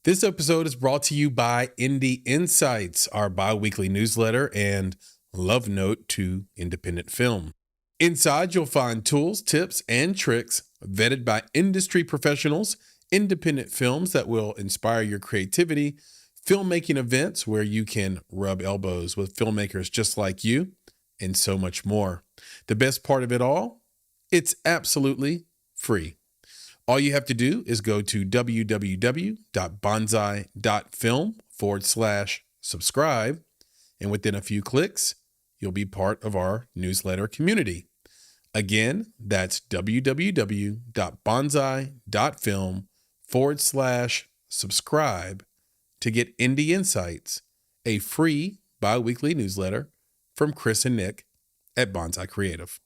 This episode is brought to you by Indie Insights, our bi-weekly newsletter and love note to independent film. Inside, you'll find tools, tips, and tricks vetted by industry professionals, independent films that will inspire your creativity, filmmaking events where you can rub elbows with filmmakers just like you, and so much more. The best part of it all, it's absolutely free. All you have to do is go to www.bonsai.film/subscribe, and within a few clicks, you'll be part of our newsletter community. Again, that's www.bonsai.film/subscribe to get Indie Insights, a free bi-weekly newsletter from Chris and Nick at Bonsai Creative.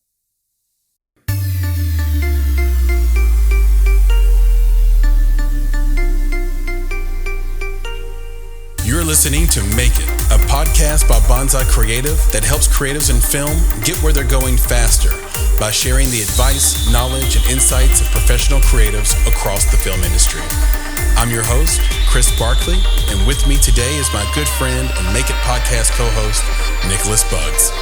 You're listening to Make It, a podcast by Bonsai Creative that helps creatives in film get where they're going faster by sharing the advice, knowledge, and insights of professional creatives across the film industry. I'm your host, Chris Barkley, and with me today is my good friend and Make It podcast co-host, Nicholas Buggs.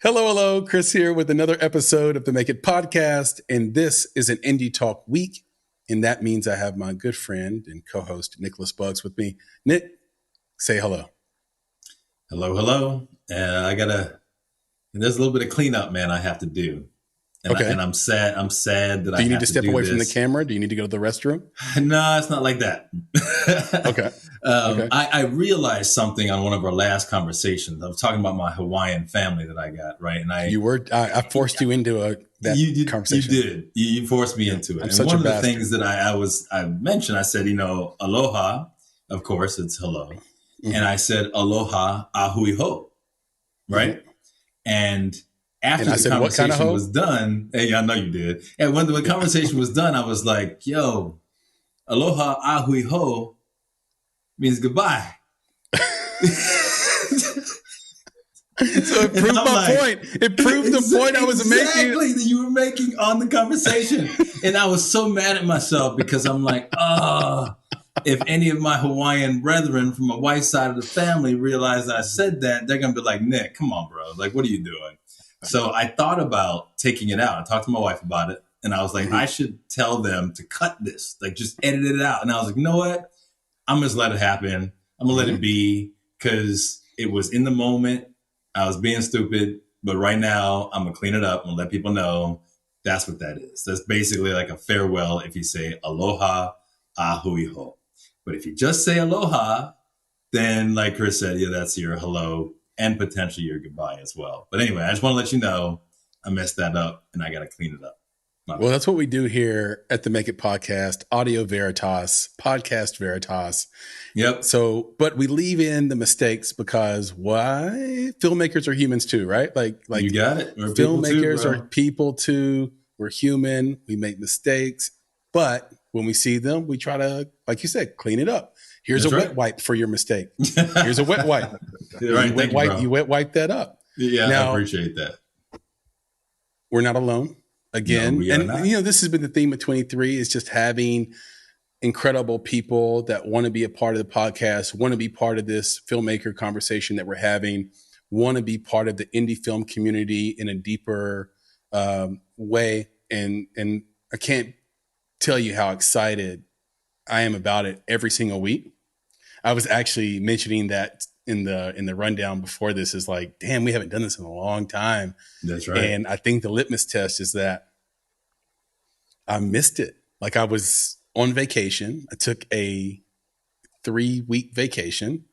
Hello, Chris here with another episode of the Make It podcast, and this is an Indie Talk week, and that means I have my good friend and co-host Nicholas Buggs with me. Nick, say hello. Hello. There's a little bit of cleanup, man, I have to do. Okay. I'm sad that I have to do this. Do you need to step away from the camera? Do you need to go to the restroom? No, it's not like that. Okay. I realized something on one of our last conversations. I was talking about my Hawaiian family that I got, right? And I forced you into that conversation. You did. You forced me into it. I'm and such one a of the bastard. things that I mentioned, I said, aloha, of course, it's hello. Mm-hmm. And I said, aloha, ahui ho, right? Mm-hmm. And after the conversation was done, hey, I know you did. And when the conversation was done, I was like, yo, aloha, ahui ho means goodbye. So it proved my point. It proved the point I was making. Exactly, that you were making on the conversation. And I was so mad at myself because I'm like, if any of my Hawaiian brethren from my wife's side of the family realize I said that, they're going to be like, Nick, come on, bro. Like, what are you doing? So I thought about taking it out. I talked to my wife about it. And I was like, I should tell them to cut this, like just edit it out. And I was like, you know what? I'm going to let it happen. I'm going to let it be because it was in the moment. I was being stupid. But right now, I'm going to clean it up and let people know that's what that is. That's basically like a farewell if you say aloha, ahui ho. But if you just say aloha, then like Chris said, yeah, that's your hello and potentially your goodbye as well. But anyway, I just want to let you know I messed that up and I got to clean it up. Well, that's what we do here at the Make It podcast, audio veritas, podcast veritas. Yep. So, but we leave in the mistakes because why? Filmmakers are humans too, right? Like you got it. We're filmmakers too, are people too. We're human. We make mistakes, but when we see them, we try to, like you said, clean it up. Here's That's a right. wet wipe for your mistake. Here's a wet wipe. Right. You wet wipe that up. Yeah, now, I appreciate that. We're not alone. Again, no, and not. This has been the theme of 23 is just having incredible people that want to be a part of the podcast, want to be part of this filmmaker conversation that we're having, want to be part of the indie film community in a deeper way. And I can't tell you how excited I am about it every single week. I was actually mentioning that in the rundown before this is like, damn, we haven't done this in a long time. That's right. And I think the litmus test is that I missed it. Like I was on vacation. I took a 3-week vacation.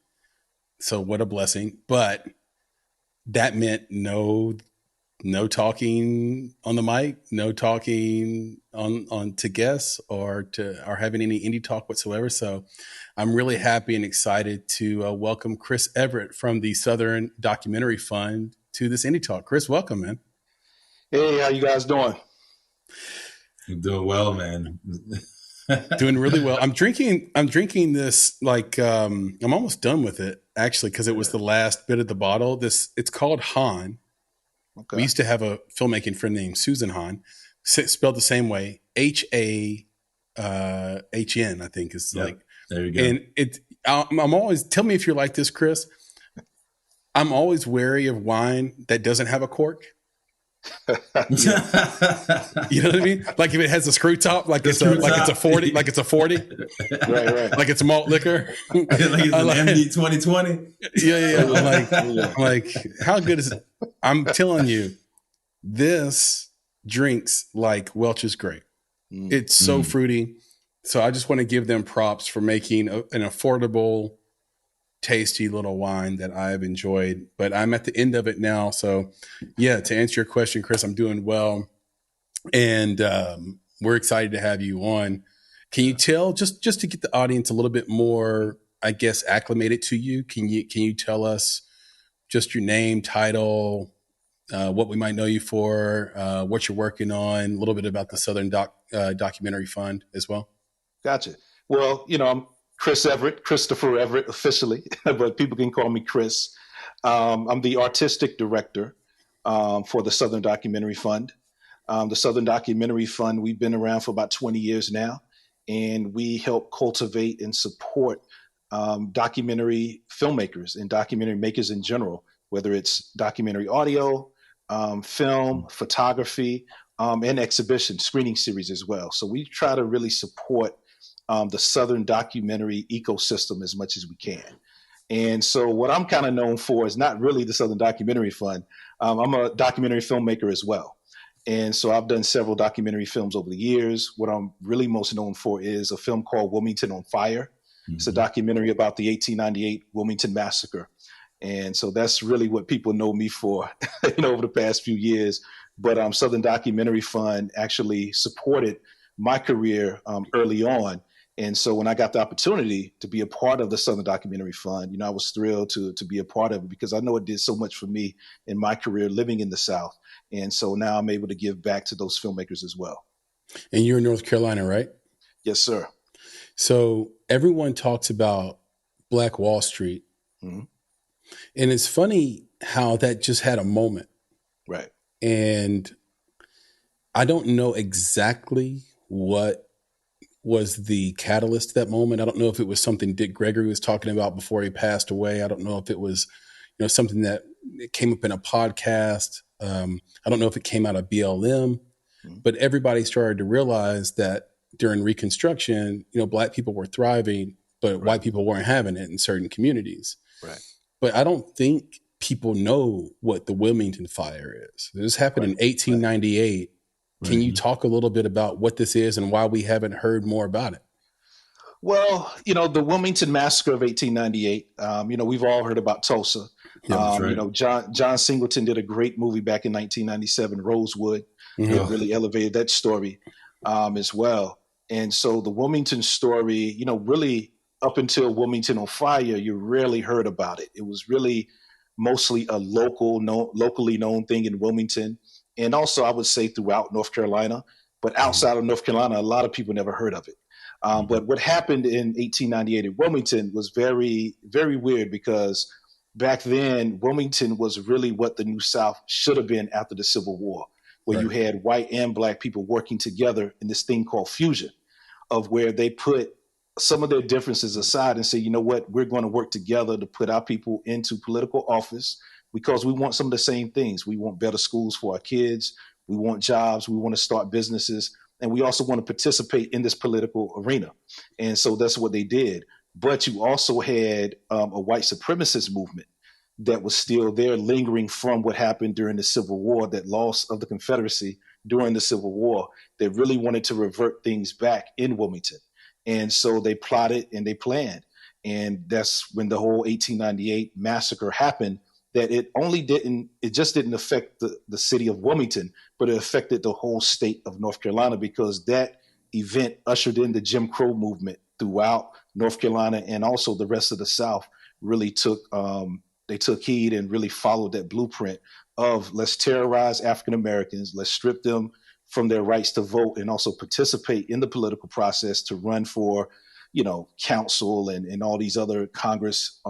So what a blessing. But that meant no talking on the mic, no talking on to guests or having any indie talk whatsoever. So I'm really happy and excited to welcome Chris Everett from the Southern Documentary Fund to this indie talk. Chris, welcome, man. Hey, how you guys doing? You're doing well, man. Doing really well. I'm drinking this like I'm almost done with it actually because it was the last bit of the bottle. It's called Han. Okay. We used to have a filmmaking friend named Susan Han, spelled the same way, HAHN. I think is like. There you go. And I'm always, tell me if you're like this, Chris. I'm always wary of wine that doesn't have a cork. You know what I mean? Like if it has a screw top, like it's a 40, like it's a 40, right, like it's a malt liquor, like it's an MD 2020. Yeah. I'm like, how good is it? I'm telling you, this drinks like Welch's grape. It's so fruity. So I just want to give them props for making an affordable, tasty little wine that I've enjoyed, but I'm at the end of it now. So yeah, to answer your question, Chris, I'm doing well. And we're excited to have you on. Can you tell, just to get the audience a little bit more, I guess, acclimated to you, can you tell us just your name, title, what we might know you for, what you're working on, a little bit about the Southern Documentary Fund as well? Gotcha. Well, I'm Chris Everett, Christopher Everett officially, but people can call me Chris. I'm the artistic director for the Southern Documentary Fund. The Southern Documentary Fund, we've been around for about 20 years now, and we help cultivate and support documentary filmmakers and documentary makers in general, whether it's documentary audio, film, photography, and exhibition, screening series as well. So we try to really support the Southern documentary ecosystem as much as we can. And so what I'm kind of known for is not really the Southern Documentary Fund. I'm a documentary filmmaker as well. And so I've done several documentary films over the years. What I'm really most known for is a film called Wilmington On Fire. Mm-hmm. It's a documentary about the 1898 Wilmington Massacre. And so that's really what people know me for, over the past few years. But Southern Documentary Fund actually supported my career early on. And so when I got the opportunity to be a part of the Southern Documentary Fund, I was thrilled to be a part of it because I know it did so much for me in my career living in the South. And so now I'm able to give back to those filmmakers as well. And you're in North Carolina, right? Yes, sir. So everyone talks about Black Wall Street. Mm-hmm. And it's funny how that just had a moment. Right. And I don't know exactly what was the catalyst to that moment. I don't know if it was something Dick Gregory was talking about before he passed away. I don't know if it was, something that came up in a podcast. I don't know if it came out of BLM, but everybody started to realize that during Reconstruction, Black people were thriving, but white people weren't having it in certain communities. Right. But I don't think people know what the Wilmington Fire is. This happened in 1898. Can you talk a little bit about what this is and why we haven't heard more about it? Well, the Wilmington Massacre of 1898, we've all heard about Tulsa. Yeah, right. John Singleton did a great movie back in 1997, Rosewood, that really elevated that story as well. And so the Wilmington story, really up until Wilmington On Fire, you rarely heard about it. It was really mostly a locally known thing in Wilmington. And also, I would say throughout North Carolina, but outside of North Carolina, a lot of people never heard of it. But what happened in 1898 in Wilmington was very, very weird because back then, Wilmington was really what the New South should have been after the Civil War, where you had white and Black people working together in this thing called fusion, of where they put some of their differences aside and say, you know what, we're going to work together to put our people into political office because we want some of the same things. We want better schools for our kids. We want jobs. We want to start businesses. And we also want to participate in this political arena. And so that's what they did. But you also had a white supremacist movement that was still there lingering from what happened during the Civil War, that loss of the Confederacy during the Civil War, that really wanted to revert things back in Wilmington. And so they plotted and they planned. And that's when the whole 1898 massacre happened, that it just didn't affect the city of Wilmington, but it affected the whole state of North Carolina because that event ushered in the Jim Crow movement throughout North Carolina, and also the rest of the South really took heed and really followed that blueprint of let's terrorize African Americans, let's strip them from their rights to vote and also participate in the political process to run for, council and all these other Congress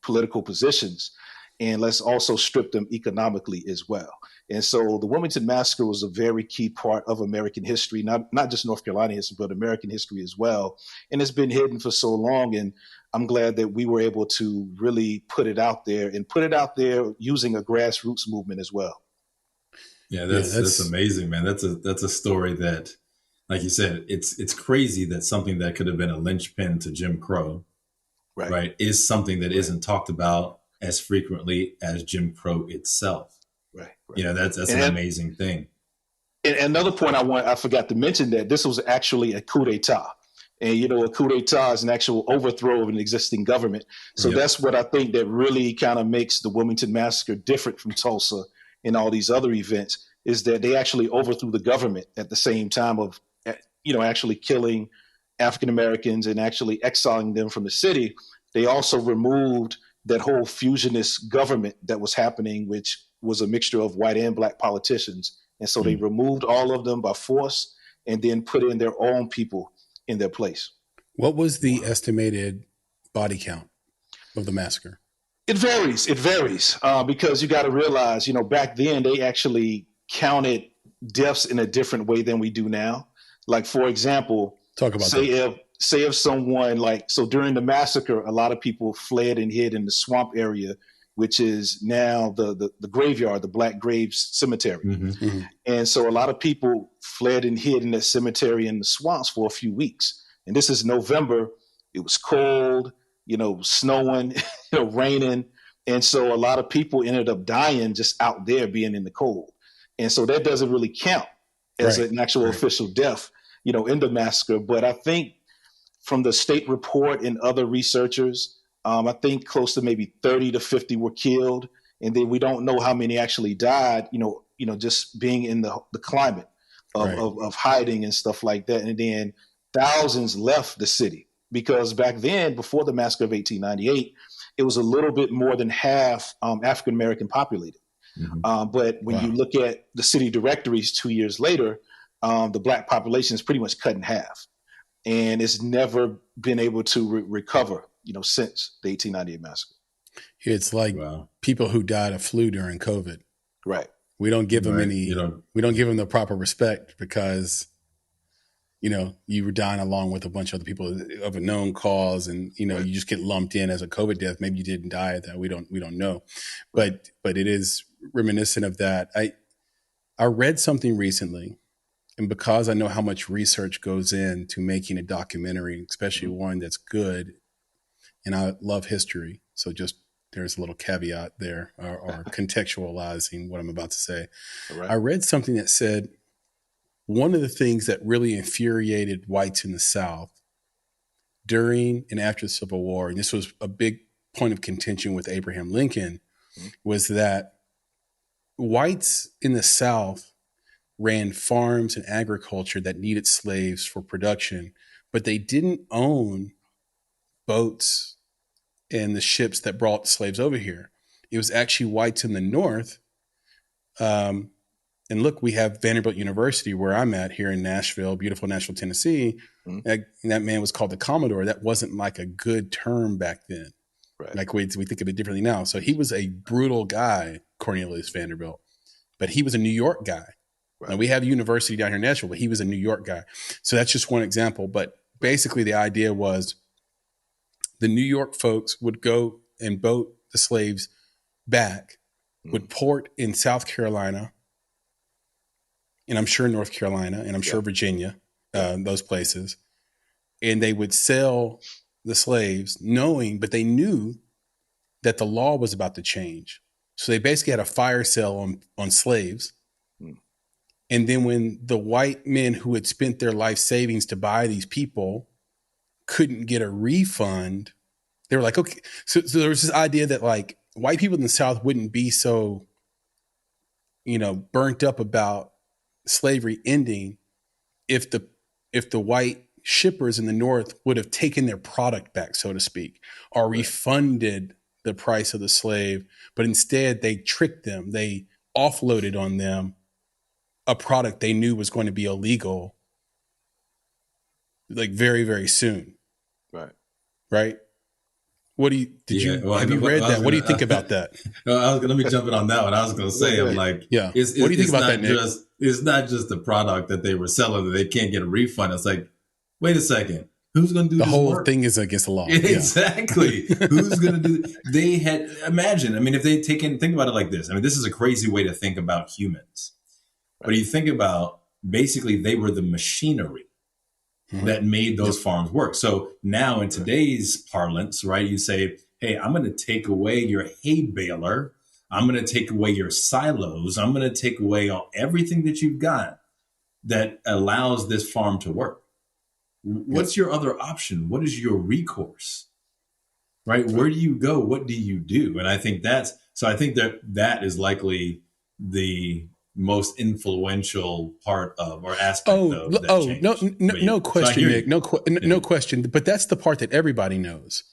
political positions. And let's also strip them economically as well. And so the Wilmington Massacre was a very key part of American history, not just North Carolina history, but American history as well. And it's been hidden for so long. And I'm glad that we were able to really put it out there using a grassroots movement as well. Yeah, that's amazing, man. That's a story that, like you said, it's crazy that something that could have been a linchpin to Jim Crow, right, is something that isn't talked about as frequently as Jim Crow itself. Right. That's an amazing thing. And another point I forgot to mention that this was actually a coup d'etat. And, a coup d'etat is an actual overthrow of an existing government. So that's what I think that really kind of makes the Wilmington Massacre different from Tulsa and all these other events, is that they actually overthrew the government at the same time of, actually killing African Americans and actually exiling them from the city. They also removed that whole fusionist government that was happening, which was a mixture of white and black politicians. And so they removed all of them by force and then put in their own people in their place. What was the estimated body count of the massacre? It varies because you got to realize, back then they actually counted deaths in a different way than we do now. Like, for example, say if someone during the massacre, a lot of people fled and hid in the swamp area, which is now the graveyard, the Black Graves Cemetery. Mm-hmm. And so a lot of people fled and hid in that cemetery in the swamps for a few weeks. And this is November. It was cold, snowing, raining. And so a lot of people ended up dying just out there being in the cold. And so that doesn't really count as an actual official death, in the massacre. But I think from the state report and other researchers, I think close to maybe 30 to 50 were killed. And then we don't know how many actually died, just being in the climate of hiding and stuff like that. And then thousands left the city because back then, before the massacre of 1898, it was a little bit more than half African-American populated. Mm-hmm. But when you look at the city directories 2 years later, the black population is pretty much cut in half. And it's never been able to recover, since the 1898 massacre. It's like people who died of flu during COVID. Right. We don't give them we don't give them the proper respect because, you were dying along with a bunch of other people of a known cause. And, you just get lumped in as a COVID death. Maybe you didn't die of that. We don't know. But it is reminiscent of that. I read something recently, and because I know how much research goes into making a documentary, especially one that's good, and I love history. So just there's a little caveat there or contextualizing what I'm about to say. Right. I read something that said one of the things that really infuriated whites in the South during and after the Civil War, and this was a big point of contention with Abraham Lincoln, was that whites in the South ran farms and agriculture that needed slaves for production, but they didn't own boats and the ships that brought slaves over here. It was actually whites in the North. And look, we have Vanderbilt University where I'm at here in Nashville, beautiful Nashville, Tennessee. Mm-hmm. That man was called the Commodore. That wasn't like a good term back then. Right. Like we think of it differently now. So he was a brutal guy, Cornelius Vanderbilt, but he was a New York guy. Right. Now we have a university down here in Nashville, but he was a New York guy. So that's just one example. But basically the idea was the New York folks would go and boat the slaves back, would port in South Carolina, and I'm sure North Carolina, and I'm sure Virginia, those places. And they would sell the slaves but they knew that the law was about to change. So they basically had a fire sale on slaves. And then when the white men who had spent their life savings to buy these people couldn't get a refund, they were like, okay. So there was this idea that like white people in the South wouldn't be so, burnt up about slavery ending if the white shippers in the North would have taken their product back, so to speak, or refunded the price of the slave. But instead they tricked them. They offloaded on them a product they knew was going to be illegal, like very, very soon. Right. Right. What do you, have you read that? What do you think about that? Let me jump in on that one. I was going to say, I'm like, what do you think about that, Nick? It's not just the product that they were selling that they can't get a refund. It's like, wait a second. Who's going to do the this whole work? thing is against the law. Exactly. Who's going to do? They had, imagine, I mean, if they think about it like this, I mean, this is a crazy way to think about humans. But you think about, basically, they were the machinery that made those farms work. So now in today's parlance, right, you say, hey, I'm going to take away your hay baler. I'm going to take away your silos. I'm going to take away everything that you've got that allows this farm to work. What's your other option? What is your recourse? Right? Where do you go? What do you do? And I think that is likely the most influential part of or aspect of that change. No question, Nick. No question. But that's the part that everybody knows.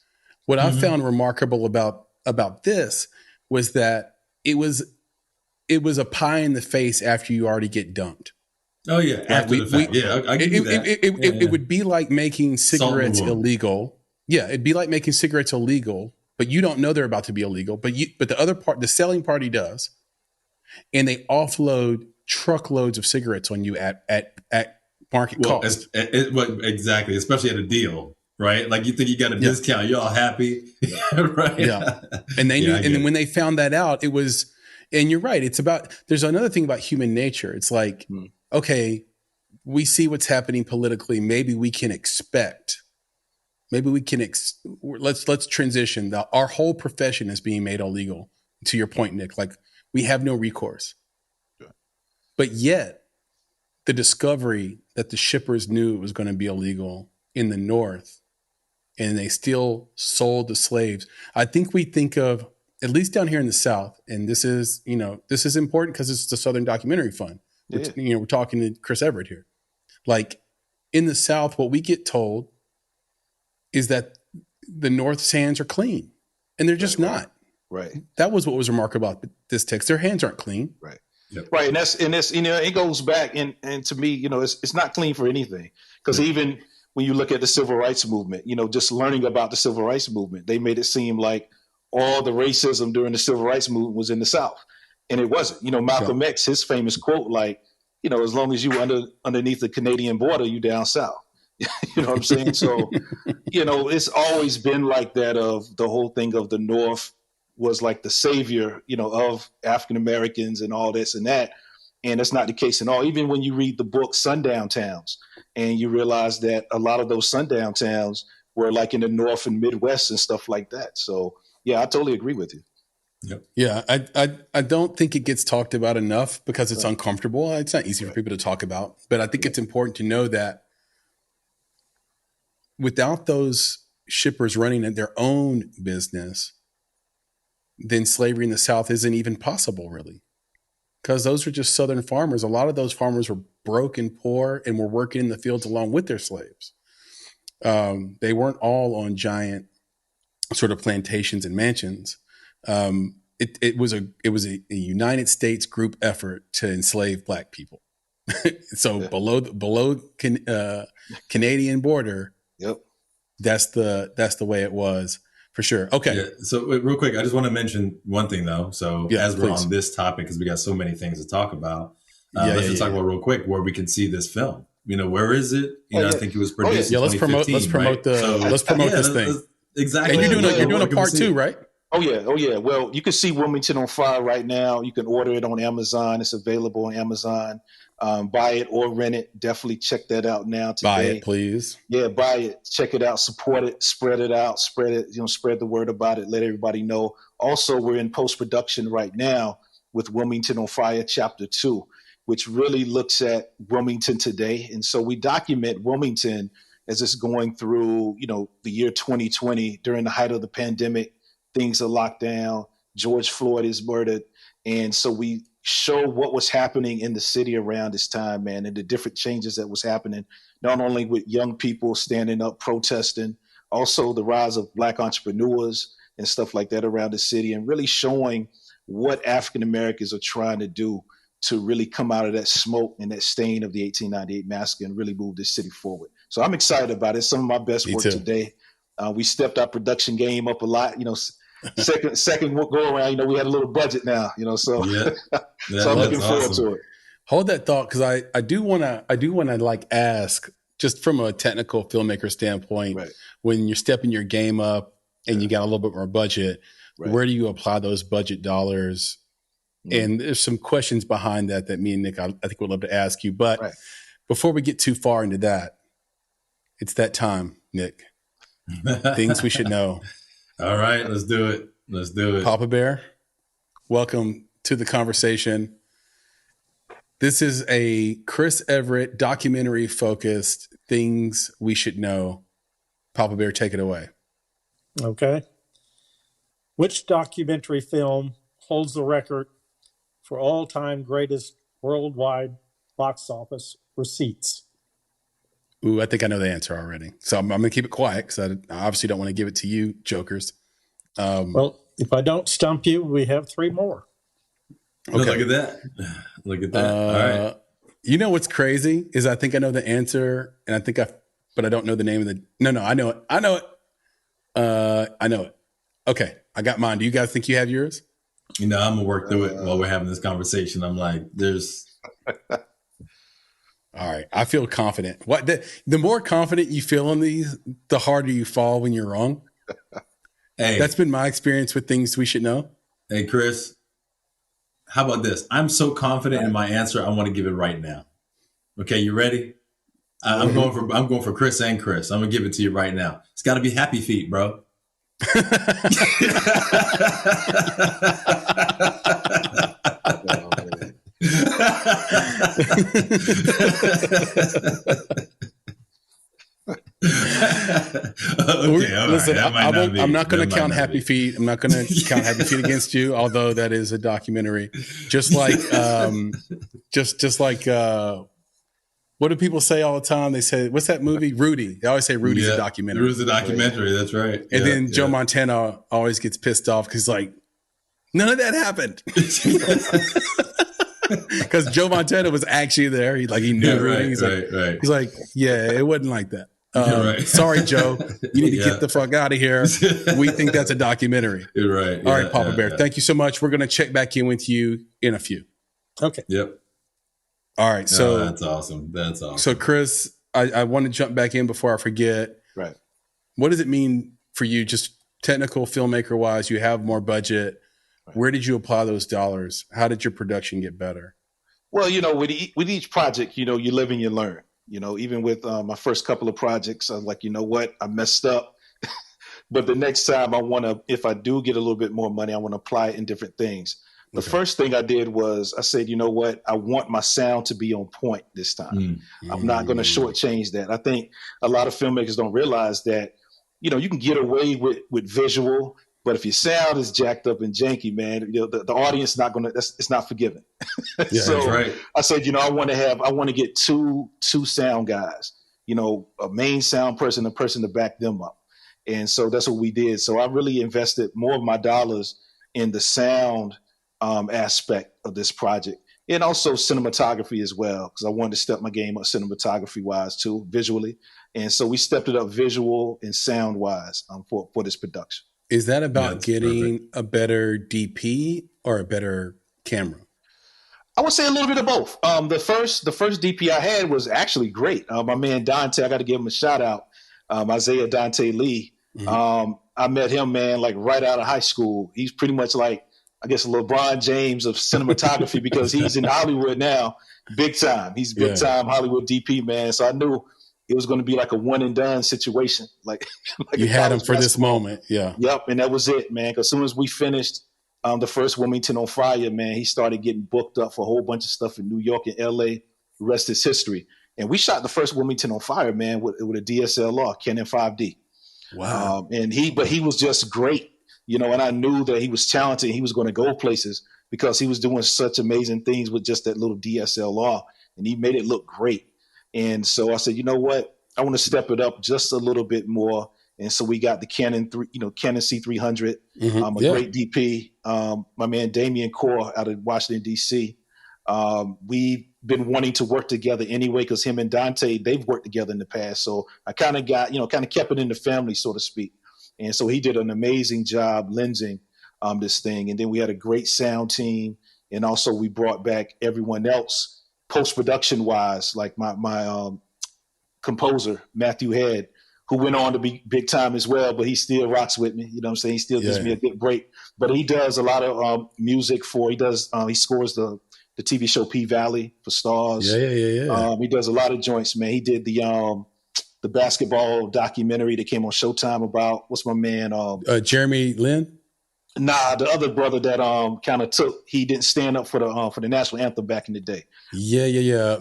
What I found remarkable about this was that it was a pie in the face after you already get dumped. Oh yeah, after the fact. I give you that. It would be like making cigarettes illegal. Yeah, it'd be like making cigarettes illegal, but you don't know they're about to be illegal. But the other part, the selling party does, and they offload truckloads of cigarettes on you at market cost. Exactly, especially at a deal, right? Like you think you got a discount, you're all happy, right? Yeah, and they knew, and then when they found that out, it was. And you're right. It's about. There's another thing about human nature. It's like. Okay, we see what's happening politically. Maybe we can expect. Maybe we can. Let's transition. Our whole profession is being made illegal. To your point, Nick, like we have no recourse. Yeah. But yet, the discovery that the shippers knew it was going to be illegal in the North, and they still sold the slaves. I think we think of, at least down here in the South, and this is important because it's the Southern Documentary Fund. We're talking to Chris Everett here. Like in the South, what we get told is that the North's hands are clean, and they're just not. Right. That was what was remarkable about this text. Their hands aren't clean. Right. Yep. Right. And that's it goes back and to me, it's not clean for anything. Because even when you look at the civil rights movement, just learning about the civil rights movement, they made it seem like all the racism during the civil rights movement was in the South. And it wasn't. Malcolm X, his famous quote, like, as long as you underneath the Canadian border, you down south. You know what I'm saying? So, it's always been like that, of the whole thing of the North was like the savior, of African Americans and all this and that. And that's not the case at all. Even when you read the book Sundown Towns, and you realize that a lot of those sundown towns were like in the North and Midwest and stuff like that. So, yeah, I totally agree with you. Yep. Yeah, I don't think it gets talked about enough because it's uncomfortable. It's not easy for people to talk about, but I think it's important to know that without those shippers running their own business, then slavery in the South isn't even possible, really, because those are just Southern farmers. A lot of those farmers were broke and poor and were working in the fields along with their slaves. They weren't all on giant sort of plantations and mansions. It was a United States group effort to enslave Black people. So below Canadian border, that's the way it was for sure. Okay. Yeah, so real quick, I just want to mention one thing though. So as we're on this topic, because we got so many things to talk about, let's just talk about real quick where we can see this film. Where is it? I think it was produced. Let's promote this thing. Exactly. And you're doing a part 2, right? Oh yeah. Well, you can see Wilmington on Fire right now. You can order it on Amazon. It's available on Amazon. Buy it or rent it. Definitely check that out now today. Buy it, please. Yeah, buy it. Check it out. Support it. Spread it out. Spread it. Spread the word about it. Let everybody know. Also, we're in post-production right now with Wilmington on Fire Chapter 2, which really looks at Wilmington today. And so we document Wilmington as it's going through, the year 2020 during the height of the pandemic. Things are locked down. George Floyd is murdered. And so we show what was happening in the city around this time, man, and the different changes that was happening, not only with young people standing up, protesting, also the rise of Black entrepreneurs and stuff like that around the city, and really showing what African Americans are trying to do to really come out of that smoke and that stain of the 1898 massacre and really move this city forward. So I'm excited about it. Some of my best work today. We stepped our production game up a lot. Second go around. We had a little budget now. So so I'm looking forward to it. Hold that thought, because I do want to like ask, just from a technical filmmaker standpoint, when you're stepping your game up and you got a little bit more budget, where do you apply those budget dollars? And there's some questions behind that me and Nick, I think would love to ask you. But before we get too far into that, it's that time, Nick. Things we should know. All right, let's do it. Papa Bear, welcome to the conversation. This is a Chris Everett documentary focused things we should know. Papa Bear, take it away. Okay. Which documentary film holds the record for all-time greatest worldwide box office receipts? Ooh, I think I know the answer already. So I'm going to keep it quiet because I obviously don't want to give it to you, jokers. Well, if I don't stump you, we have 3 more. Okay. Look at that. All right. You know what's crazy is I think I know the answer, and but I don't know the name of the. No, I know it. I know it. Okay, I got mine. Do you guys think you have yours? I'm gonna work through it while we're having this conversation. I'm like, there's. All right, I feel confident. The more confident you feel on these, the harder you fall when you're wrong. Hey, that's been my experience with things we should know. Hey, Chris. How about this? I'm so confident in my answer, I want to give it right now. Okay, you ready? I'm going for Chris and Chris. I'm gonna give it to you right now. It's got to be Happy Feet, bro. Listen, I'm not going to count Happy Feet. I'm not going to count Happy Feet against you, although that is a documentary. Just like, what do people say all the time? They say, "What's that movie? Rudy." They always say Rudy's a documentary. Rudy's a documentary. That's right. And then Joe Montana always gets pissed off because like, none of that happened. Because Joe Montana was actually there. He knew Rudy. He's like, yeah, it wasn't like that. Sorry, Joe. You need to get the fuck out of here. We think that's a documentary. You're right. All right, Papa Bear. Thank you so much. We're going to check back in with you in a few. Okay. Yep. All right. So that's awesome. So, Chris, I want to jump back in before I forget. Right. What does it mean for you, just technical filmmaker wise? You have more budget. Where did you apply those dollars? How did your production get better? Well, with each project, you live and you learn. Even with my first couple of projects, I was like, you know what, I messed up. But the next time if I do get a little bit more money, I want to apply it in different things. The first thing I did was I said, you know what, I want my sound to be on point this time. I'm not going to shortchange that. I think a lot of filmmakers don't realize that, you can get away with visual. But if your sound is jacked up and janky, man, the audience it's not forgiving. Yeah, so that's right. I said, I want to get two sound guys, a main sound person, a person to back them up. And so that's what we did. So I really invested more of my dollars in the sound aspect of this project, and also cinematography as well, because I wanted to step my game up cinematography wise too, visually. And so we stepped it up visual and sound wise for this production. Is that about getting a better DP or a better camera? I would say a little bit of both. The first DP I had was actually great. My man Dante, I got to give him a shout out. Isaiah Dante Lee. Mm-hmm. I met him, man, like right out of high school. He's pretty much like, I guess, LeBron James of cinematography because he's in Hollywood now, big time. He's big time Hollywood DP, man. So I knew it was going to be like a one and done situation. Like you had him for this moment. Yeah. Yep. And that was it, man. Because as soon as we finished the first Wilmington On Fire, man, he started getting booked up for a whole bunch of stuff in New York and LA. The rest is history. And we shot the first Wilmington On Fire, man, with a DSLR, Canon 5D. Wow. But he was just great, and I knew that he was talented. He was going to go places because he was doing such amazing things with just that little DSLR, and he made it look great. And so I said, you know what? I want to step it up just a little bit more. And so we got the Canon C300, great DP. My man Damian Core out of Washington D.C. We've been wanting to work together anyway because him and Dante, they've worked together in the past. So I kind of got, kind of kept it in the family, so to speak. And so he did an amazing job lensing this thing. And then we had a great sound team. And also we brought back everyone else post-production wise, like my composer, Matthew Head, who went on to be big time as well, but he still rocks with me. You know what I'm saying? He still gives me a good break. But he does a lot of music he scores the TV show P Valley for Stars. Yeah. He does a lot of joints, man. He did the basketball documentary that came on Showtime about, what's my man? Jeremy Lin? Nah, the other brother that kind of he didn't stand up for the national anthem back in the day. Yeah.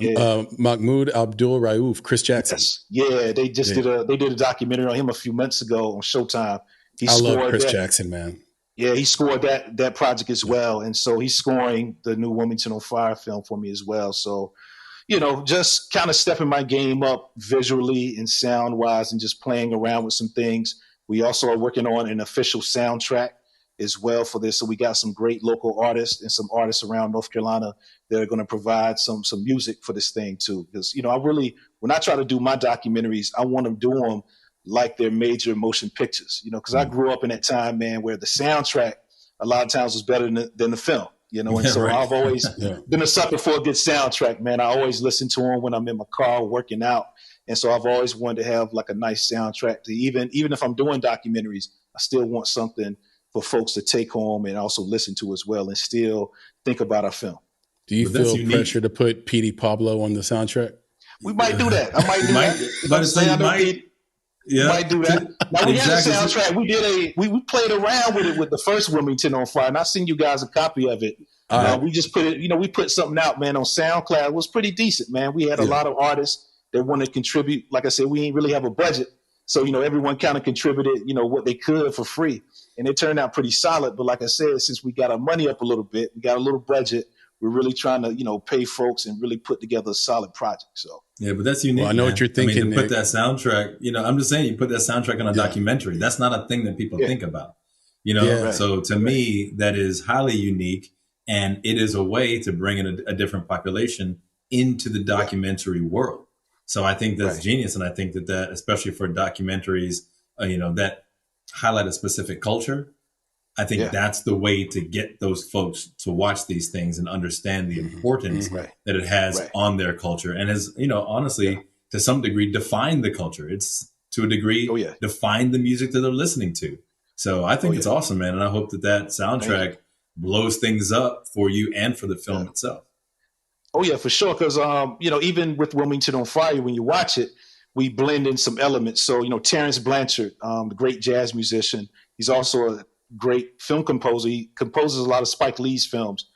Mahmoud Abdul Rauf, Chris Jackson. Yes. Yeah, they just did a documentary on him a few months ago on Showtime. I love Chris Jackson, man. Yeah, he scored that project as well. And so he's scoring the new Wilmington on Fire film for me as well. So, just kind of stepping my game up visually and sound wise and just playing around with some things. We also are working on an official soundtrack as well for this. So we got some great local artists and some artists around North Carolina that are going to provide some music for this thing too. Because, when I try to do my documentaries, I want to do them like they're major motion pictures, because I grew up in that time, man, where the soundtrack a lot of times was better than the film, and so I've always been a sucker for a good soundtrack, man. I always listen to them when I'm in my car working out. And so I've always wanted to have like a nice soundtrack to even if I'm doing documentaries, I still want something for folks to take home and also listen to as well and still think about our film. Do you feel pressure to put Petey Pablo on the soundtrack? We might do that. I might do that. Might do that. Now, we had a soundtrack. We played around with it with the first Wilmington on Fire, and I sent you guys a copy of it. We just put it, we put something out, man, on SoundCloud. It was pretty decent, man. We had a lot of artists that want to contribute. Like I said, we ain't really have a budget. So, everyone kind of contributed, what they could for free. And it turned out pretty solid. But like I said, since we got our money up a little bit, we got a little budget, we're really trying to, pay folks and really put together a solid project. So. Yeah, but that's unique. Well, I know what you're thinking. To put that soundtrack, I'm just saying, you put that soundtrack on a documentary. That's not a thing that people think about, So to me, that is highly unique. And it is a way to bring in a different population into the documentary world. So I think that's genius. And I think that especially for documentaries, that highlight a specific culture, I think that's the way to get those folks to watch these things and understand the importance that it has on their culture. And has, honestly, to some degree, defined the culture. It's to a degree, defined the music that they're listening to. So I think it's awesome, man. And I hope that soundtrack blows things up for you and for the film itself. Oh, yeah, for sure. Because, even with Wilmington on Fire, when you watch it, we blend in some elements. So, Terrence Blanchard, the great jazz musician, he's also a great film composer. He composes a lot of Spike Lee's films.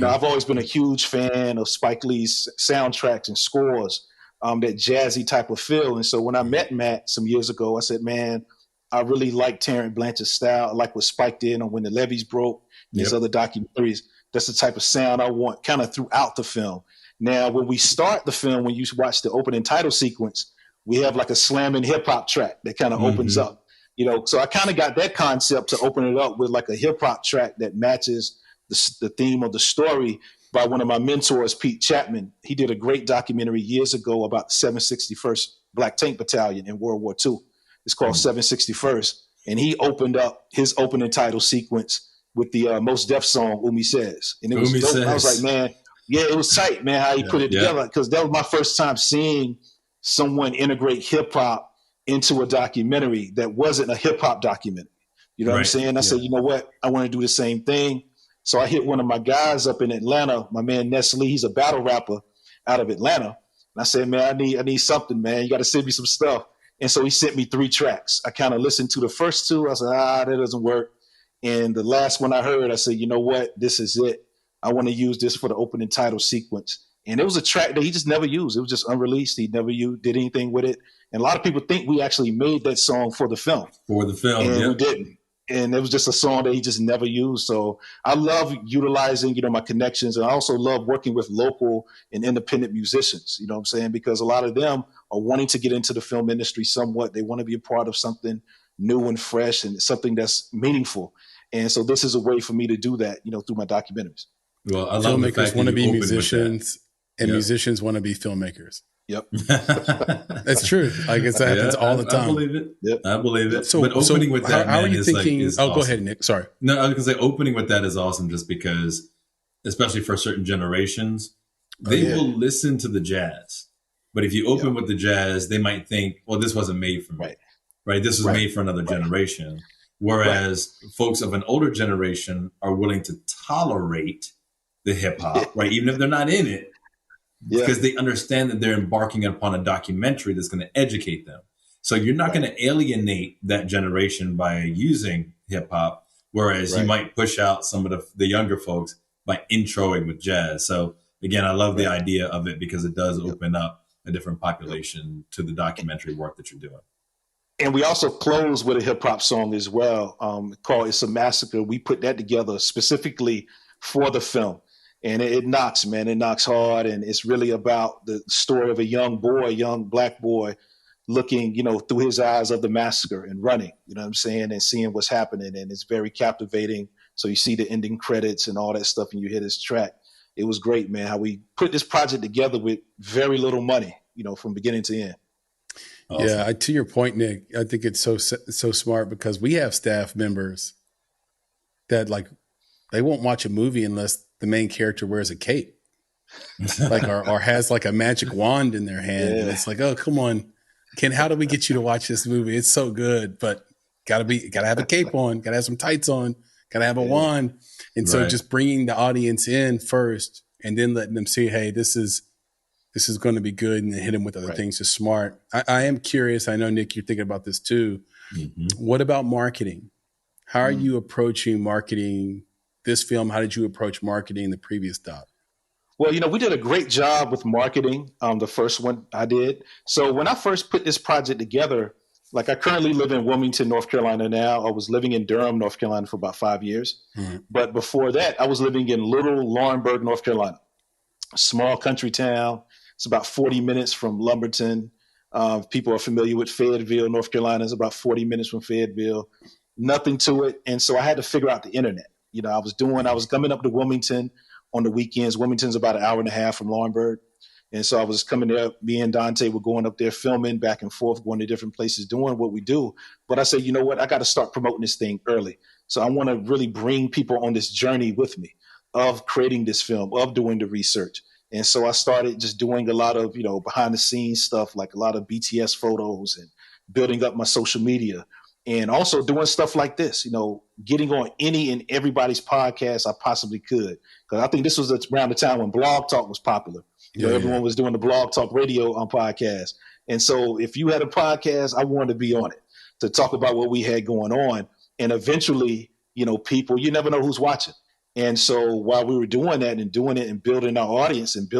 I've always been a huge fan of Spike Lee's soundtracks and scores, that jazzy type of feel. And so when I met Matt some years ago, I said, man, I really like Terrence Blanchard's style. I like what Spike did on When the Levees Broke, these other documentaries. That's the type of sound I want kind of throughout the film. Now, when we start the film, when you watch the opening title sequence, we have like a slamming hip hop track that kind of opens up, so I kind of got that concept to open it up with like a hip hop track that matches the theme of the story by one of my mentors, Pete Chapman. He did a great documentary years ago about the 761st Black Tank Battalion in World War II. It's called 761st. And he opened up his opening title sequence with the Mos Def song, Umi Says. And it was dope. I was like, man, it was tight, man, how he put it together. Because that was my first time seeing someone integrate hip hop into a documentary that wasn't a hip hop documentary. You know what I'm saying? I said, you know what? I want to do the same thing. So I hit one of my guys up in Atlanta, my man Nestle. He's a battle rapper out of Atlanta. And I said, man, I need something, man. You got to send me some stuff. And so he sent me 3 tracks. I kind of listened to the first 2. I said, that doesn't work. And the last one I heard, I said, you know what? This is it. I want to use this for the opening title sequence. And it was a track that he just never used. It was just unreleased. He never did anything with it. And a lot of people think we actually made that song for the film. For the film, and we didn't. And it was just a song that he just never used. So I love utilizing, my connections. And I also love working with local and independent musicians, you know what I'm saying? Because a lot of them are wanting to get into the film industry somewhat. They want to be a part of something new and fresh and something that's meaningful. And so this is a way for me to do that, through my documentaries. Well, I love the fact Filmmakers want to that be you opened musicians, and Yep. musicians want to be filmmakers. Yep. with that. That's true. I guess that happens all the time. I believe it. Yep. I believe it. So, but opening with that, how man, are you is thinking? like, is go awesome. ahead, Nick. Sorry. No, I was going to say opening with that is awesome just because, especially for certain generations, they will listen to the jazz. But if you open with the jazz, they might think, well, this wasn't made for me. Right? This was made for another generation. Whereas folks of an older generation are willing to tolerate the hip hop, right? Even if they're not in it, because they understand that they're embarking upon a documentary that's going to educate them. So you're not going to alienate that generation by using hip hop, whereas you might push out some of the younger folks by introing with jazz. So again, I love the idea of it because it does open up a different population to the documentary work that you're doing. And we also close with a hip hop song as well, called "It's a Massacre." We put that together specifically for the film, and it knocks, man. It knocks hard, and it's really about the story of a young black boy, looking, through his eyes of the massacre and running. You know what I'm saying, and seeing what's happening, and it's very captivating. So you see the ending credits and all that stuff, and you hear this track. It was great, man. How we put this project together with very little money, from beginning to end. Awesome. Yeah, to your point, Nick, I think it's so smart because we have staff members that they won't watch a movie unless the main character wears a cape, or has like a magic wand in their hand, and it's like, oh, come on, how do we get you to watch this movie? It's so good, but gotta have a cape on, gotta have some tights on, gotta have a wand, and so just bringing the audience in first, and then letting them see, hey, this is going to be good, and then hit them with other things is smart. I am curious. I know, Nick, you're thinking about this too. Mm-hmm. What about marketing? How are you approaching marketing this film? How did you approach marketing the previous doc? Well, we did a great job with marketing. The first one I did. So when I first put this project together, I currently live in Wilmington, North Carolina now. I was living in Durham, North Carolina for about 5 years. Mm-hmm. But before that, I was living in Little Laurinburg, North Carolina, a small country town. It's about 40 minutes from Lumberton. People are familiar with Fayetteville, North Carolina. It's about 40 minutes from Fayetteville. Nothing to it. And so I had to figure out the internet. I was coming up to Wilmington on the weekends. Wilmington's about an hour and a half from Laurinburg. And so I was coming there. Me and Dante were going up there filming back and forth, going to different places, doing what we do. But I said, you know what? I got to start promoting this thing early. So I want to really bring people on this journey with me of creating this film, of doing the research. And so I started just doing a lot of, behind the scenes stuff, like a lot of BTS photos and building up my social media, and also doing stuff like this, getting on any and everybody's podcast I possibly could. Because I think this was around the time when Blog Talk was popular. Everyone was doing the Blog Talk radio on podcast. And so if you had a podcast, I wanted to be on it to talk about what we had going on. And eventually, people, you never know who's watching. And so while we were doing that and doing it and building our audience and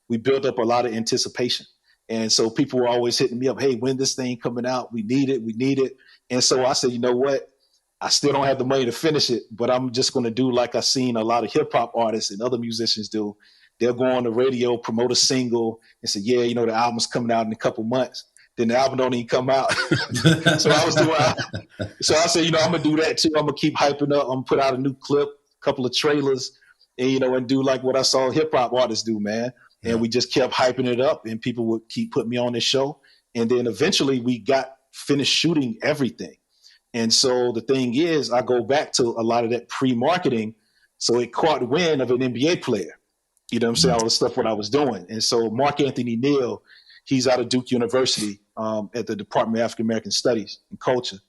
we built up a lot of anticipation. And so people were always hitting me up, hey, when this thing coming out? We need it. And so I said, you know what? I still don't have the money to finish it, but I'm just going to do like I've seen a lot of hip hop artists and other musicians do. They'll go on the radio, promote a single and say, yeah, the album's coming out in a couple months. Then the album don't even come out. So I said, I'm going to do that too. I'm going to keep hyping up. I'm going to put out a new clip, couple of trailers, and and do like what I saw hip hop artists do, man. And we just kept hyping it up, and people would keep putting me on this show. And then eventually we got finished shooting everything. And so the thing is, I go back to a lot of that pre-marketing. So it caught wind of an NBA player. You know what I'm saying? All the stuff what I was doing. And so Mark Anthony Neal, he's out of Duke University at the Department of African American Studies and Culture.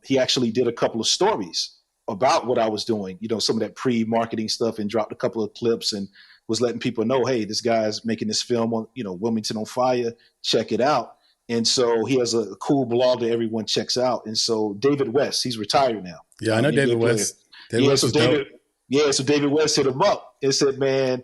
He actually did a couple of stories about what I was doing, some of that pre-marketing stuff, and dropped a couple of clips and was letting people know, hey, this guy's making this film on, Wilmington On Fire, check it out. And so he has a cool blog that everyone checks out. And so David West, he's retired now. Yeah, I know David West. So David West hit him up and said, man,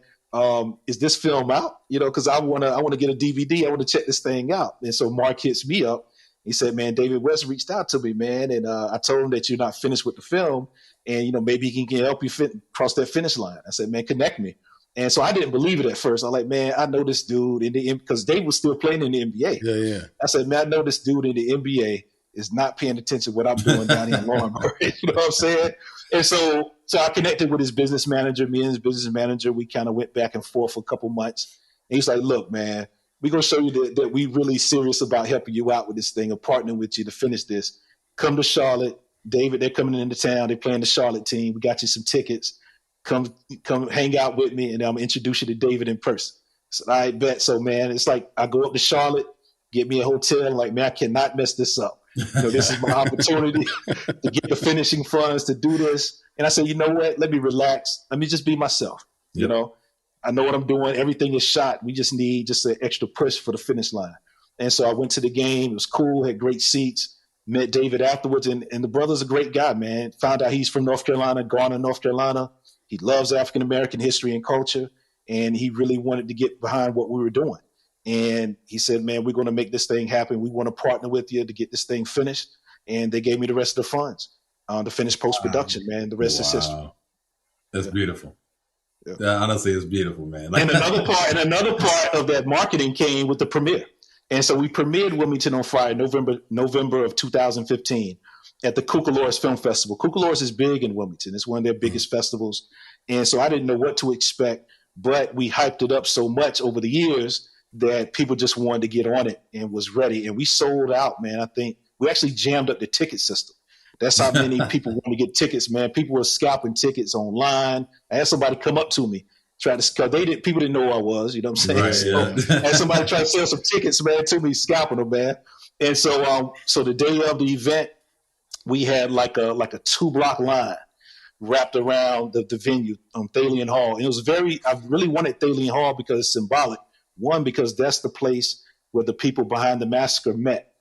is this film out? Because I want to get a DVD. I want to check this thing out. And so Mark hits me up. He said, man, David West reached out to me, man. And I told him that you're not finished with the film. And, maybe he can help you cross that finish line. I said, man, connect me. And so I didn't believe it at first. I was like, man, I know this dude because Dave was still playing in the NBA. Yeah. I said, man, I know this dude in the NBA. is not paying attention to what I'm doing down here in Lawrenceburg. You know what I'm saying? And so I connected with his business manager. Me and his business manager, we kind of went back and forth for a couple months. And he's like, look, man, we're going to show you that we really serious about helping you out with this thing and partnering with you to finish this. Come to Charlotte. David, they're coming into town. They're playing the Charlotte team. We got you some tickets. Come hang out with me, and I'm going to introduce you to David in person. So I bet. So, man, it's like I go up to Charlotte, get me a hotel. Like, man, I cannot mess this up. This is my opportunity to get the finishing funds to do this. And I said, you know what? Let me relax. Let me just be myself. Yep. You know, I know what I'm doing. Everything is shot. We just need just an extra push for the finish line. And so I went to the game. It was cool. Had great seats. Met David afterwards. And the brother's a great guy, man. Found out he's from North Carolina, Garner, North Carolina. He loves African-American history and culture. And he really wanted to get behind what we were doing. And he said, man, we're going to make this thing happen. We want to partner with you to get this thing finished. And they gave me the rest of the funds to finish post-production, man. The rest is history. That's beautiful. Yeah. Honestly, it's beautiful, man. And another part of that marketing came with the premiere. And so we premiered Wilmington on Fire November of 2015 at the Cucalores Film Festival. Cucalores is big in Wilmington. It's one of their biggest festivals. And so I didn't know what to expect, but we hyped it up so much over the years that people just wanted to get on it and was ready. And we sold out, man. I think we actually jammed up the ticket system. That's how many people want to get tickets, man. People were scalping tickets online. I had somebody come up to me, try to, cause people didn't know who I was, you know what I'm saying? Right, so I had somebody try to sell some tickets, man, to me, scalping them, man. And so, so the day of the event, we had like a 2-block line wrapped around the venue, Thalian Hall. And it was I really wanted Thalian Hall because it's symbolic. One, because that's the place where the people behind the massacre met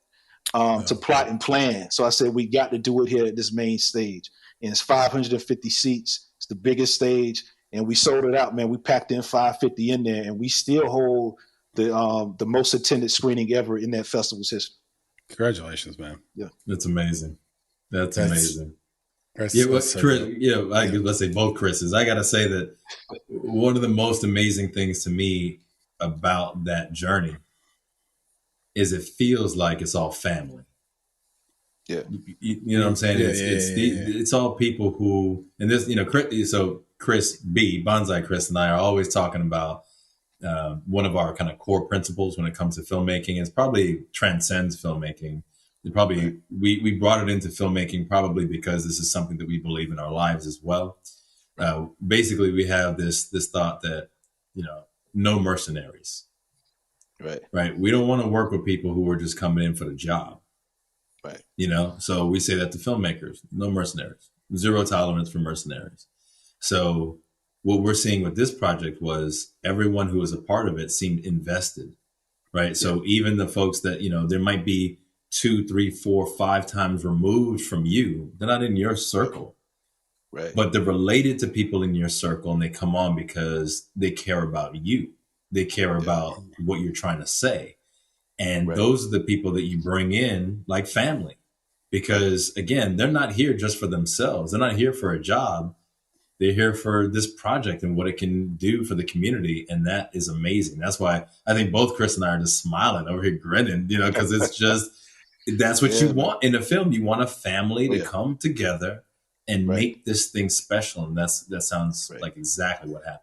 to plot and plan. So I said, we got to do it here at this main stage. And it's 550 seats. It's the biggest stage. And we sold it out, man. We packed in 550 in there, and we still hold the most attended screening ever in that festival's history. Congratulations, man. Yeah. That's amazing. That's amazing. Chris, let's say both Chris's. I got to say that one of the most amazing things to me about that journey is it feels like it's all family. Yeah. You know what I'm saying? It's all people who, and this, Chris B, Bonsai Chris, and I are always talking about one of our kind of core principles when it comes to filmmaking. It's probably transcends filmmaking. We brought it into filmmaking probably because this is something that we believe in our lives as well. Basically, we have this thought that, no mercenaries. Right. We don't want to work with people who are just coming in for the job. Right. So we say that to filmmakers, no mercenaries, zero tolerance for mercenaries. So what we're seeing with this project was everyone who was a part of it seemed invested. Right. Yeah. So even the folks that, there might be 2, 3, 4, 5 times removed from you, they're not in your circle. Right. But they're related to people in your circle, and they come on because they care about you. They care about what you're trying to say. And those are the people that you bring in like family, because again, they're not here just for themselves. They're not here for a job. They're here for this project and what it can do for the community. And that is amazing. That's why I think both Chris and I are just smiling over here, grinning, because it's just, that's what you want in a film. You want a family to come together and make this thing special. And that sounds like exactly what happened.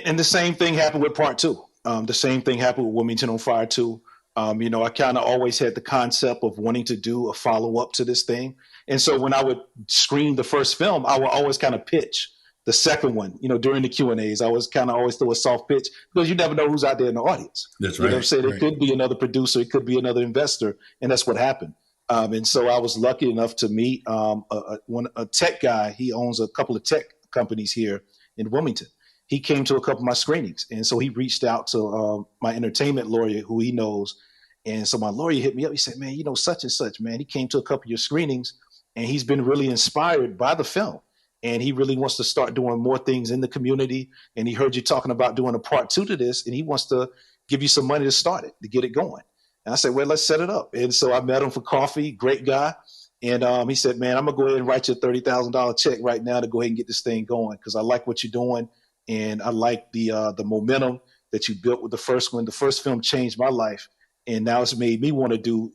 And the same thing happened with part 2. The same thing happened with Wilmington on Fire 2. I kind of always had the concept of wanting to do a follow-up to this thing. And so when I would screen the first film, I would always kind of pitch the second one, during the Q&As. I was kind of always throw a soft pitch because you never know who's out there in the audience. That's right. You know what I'm saying? It could be another producer. It could be another investor. And that's what happened. And so I was lucky enough to meet a tech guy. He owns a couple of tech companies here in Wilmington. He came to a couple of my screenings. And so he reached out to my entertainment lawyer who he knows. And so my lawyer hit me up. He said, man, such and such, man. He came to a couple of your screenings and he's been really inspired by the film. And he really wants to start doing more things in the community. And he heard you talking about doing a part 2 to this. And he wants to give you some money to start it, to get it going. And I said, well, let's set it up. And so I met him for coffee. Great guy. And he said, man, I'm going to go ahead and write you a $30,000 check right now to go ahead and get this thing going because I like what you're doing. And I like the momentum that you built with the first one. The first film changed my life. And now it's made me want to do,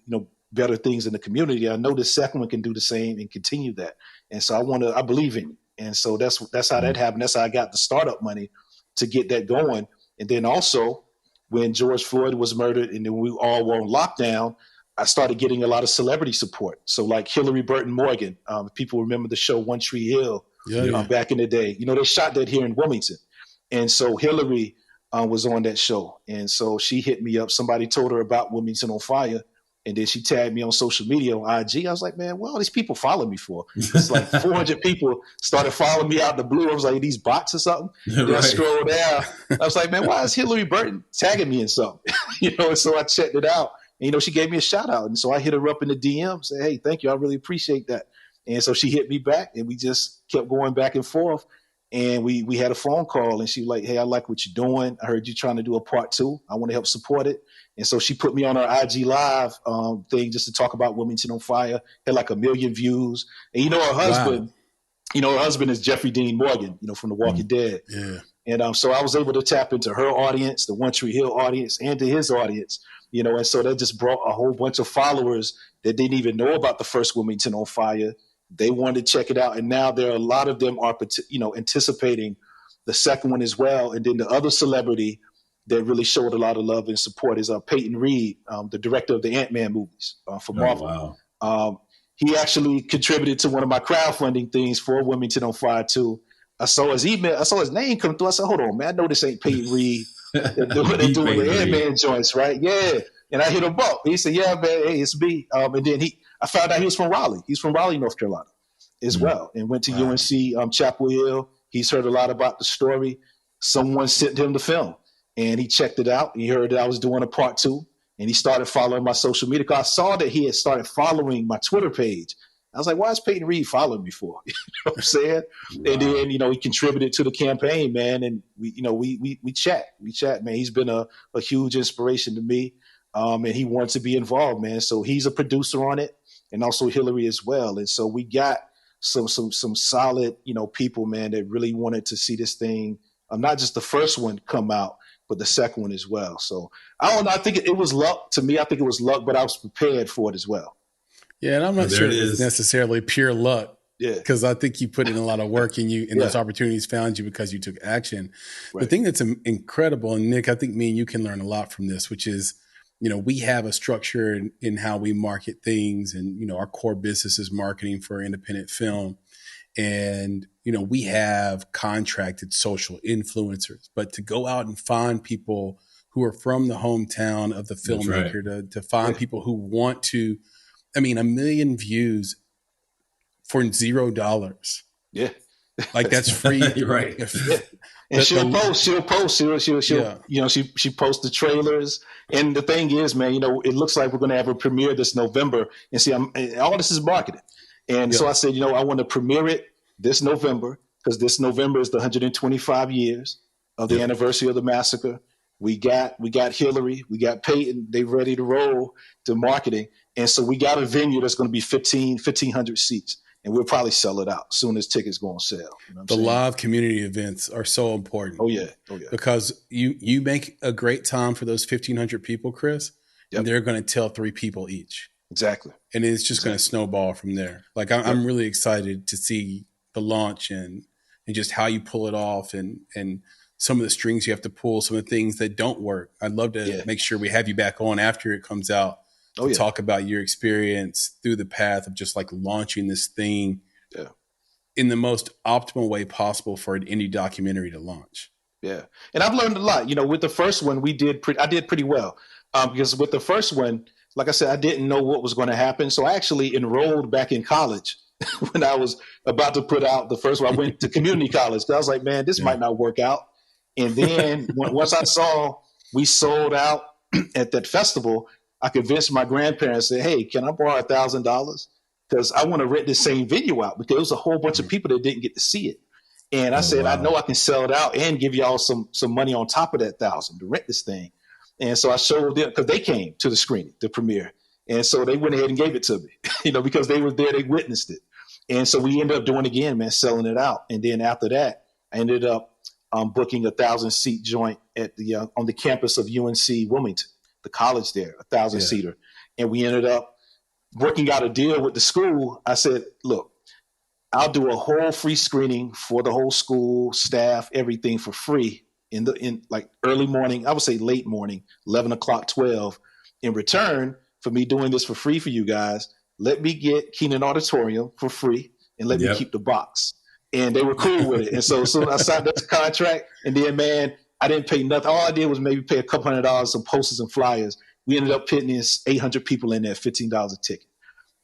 better things in the community. I know the second one can do the same and continue that. And so I believe in it. And so that's how that happened. That's how I got the startup money to get that going. And then also when George Floyd was murdered and then we all were on lockdown, I started getting a lot of celebrity support. So like Hillary Burton Morgan, people remember the show One Tree Hill back in the day. They shot that here in Wilmington. And so Hillary was on that show. And so she hit me up. Somebody told her about Wilmington on Fire. And then she tagged me on social media on IG. I was like, man, what all these people follow me for? It's like 400 people started following me out of the blue. I was like, these bots or something? Then I scrolled down. I was like, man, why is Hillary Burton tagging me in something? And so I checked it out. And, she gave me a shout out. And so I hit her up in the DM, say, hey, thank you. I really appreciate that. And so she hit me back and we just kept going back and forth. And we had a phone call and she was like, hey, I like what you're doing. I heard you trying to do a part 2. I want to help support it. And so she put me on her IG Live thing just to talk about Wilmington on Fire. Had like 1 million views. And her husband, her husband is Jeffrey Dean Morgan, from The Walking Dead. Yeah. And so I was able to tap into her audience, the One Tree Hill audience, and to his audience, and so that just brought a whole bunch of followers that didn't even know about the first Wilmington on Fire. They wanted to check it out. And now there are a lot of them are, anticipating the second one as well. And then the other celebrity that really showed a lot of love and support is Peyton Reed, the director of the Ant-Man movies for Marvel. Wow. He actually contributed to one of my crowdfunding things for Wilmington on Fire too. I saw his email. I saw his name come through. I said, hold on, man. I know this ain't Peyton Reed. They're doing the Ant-Man joints, right? Yeah. And I hit him up. He said, yeah, man, hey, it's me. And then I found out he was from Raleigh. He's from Raleigh, North Carolina as well, and went to UNC Chapel Hill. He's heard a lot about the story. Someone sent him the film. And he checked it out. He heard that I was doing a part 2. And he started following my social media. Because I saw that he had started following my Twitter page. I was like, why is Peyton Reed following me for? You know what I'm saying? Wow. And then, he contributed to the campaign, man. And we chat. We chat, man. He's been a huge inspiration to me. And he wants to be involved, man. So he's a producer on it. And also Hillary as well. And so we got some solid, people, man, that really wanted to see this thing. Not just the first one come out, but the second one as well. So I don't know. I think it was luck to me. I think it was luck, but I was prepared for it as well. Yeah. And I'm not sure it's necessarily pure luck. Yeah. Because I think you put in a lot of work and those opportunities found you because you took action. Right. The thing that's incredible, and Nick, I think me and you can learn a lot from this, which is, we have a structure in how we market things, and, our core business is marketing for independent film. And, we have contracted social influencers, but to go out and find people who are from the hometown of the filmmaker, to find people who want to, 1 million views for $0. Yeah. Like that's free. Right. And she'll post, she posts the trailers. And the thing is, man, it looks like we're going to have a premiere this November. And see, all this is marketing. And so I said, I want to premiere it this November, because this November is the 125 years of the anniversary of the massacre. We got Hillary, we got Peyton, they ready to roll to marketing. And so we got a venue that's going to be 1,500 seats. And we'll probably sell it out as soon as tickets go on sale. The live community events are so important. Oh yeah. Because you make a great time for those 1,500 people, Chris, and they're going to tell 3 people each. Exactly. And it's just going to snowball from there. Like I'm really excited to see the launch and just how you pull it off and some of the strings you have to pull, some of the things that don't work. I'd love to make sure we have you back on after it comes out to talk about your experience through the path of just like launching this thing in the most optimal way possible for an indie documentary to launch. Yeah. And I've learned a lot. With the first one, I did pretty well because with the first one, like I said, I didn't know what was going to happen. So I actually enrolled back in college when I was about to put out the first one. I went to community college because I was like, man, this might not work out. And then once I saw we sold out at that festival, I convinced my grandparents, say, hey, can I borrow $1,000? Because I want to rent the same venue out, because there was a whole bunch of people that didn't get to see it. And I said, I know I can sell it out and give y'all some money on top of that $1,000 to rent this thing. And so I showed them, because they came to the screening, the premiere. And so they went ahead and gave it to me, because they were there, they witnessed it. And so we ended up doing it again, man, selling it out. And then after that, I ended up booking a 1,000-seat joint at on the campus of UNC Wilmington, the college there, 1,000-seater. And we ended up working out a deal with the school, I said, look, I'll do a whole free screening for the whole school, staff, everything for free in like early morning, I would say late morning, 11 o'clock, 12. In return for me doing this for free for you guys, let me get Keenan Auditorium for free and let me keep the box. And they were cool with it. And so I signed that contract, and then, man, I didn't pay nothing. All I did was maybe pay a couple $100, some posters and flyers. We ended up putting in 800 people in there, $15 a ticket.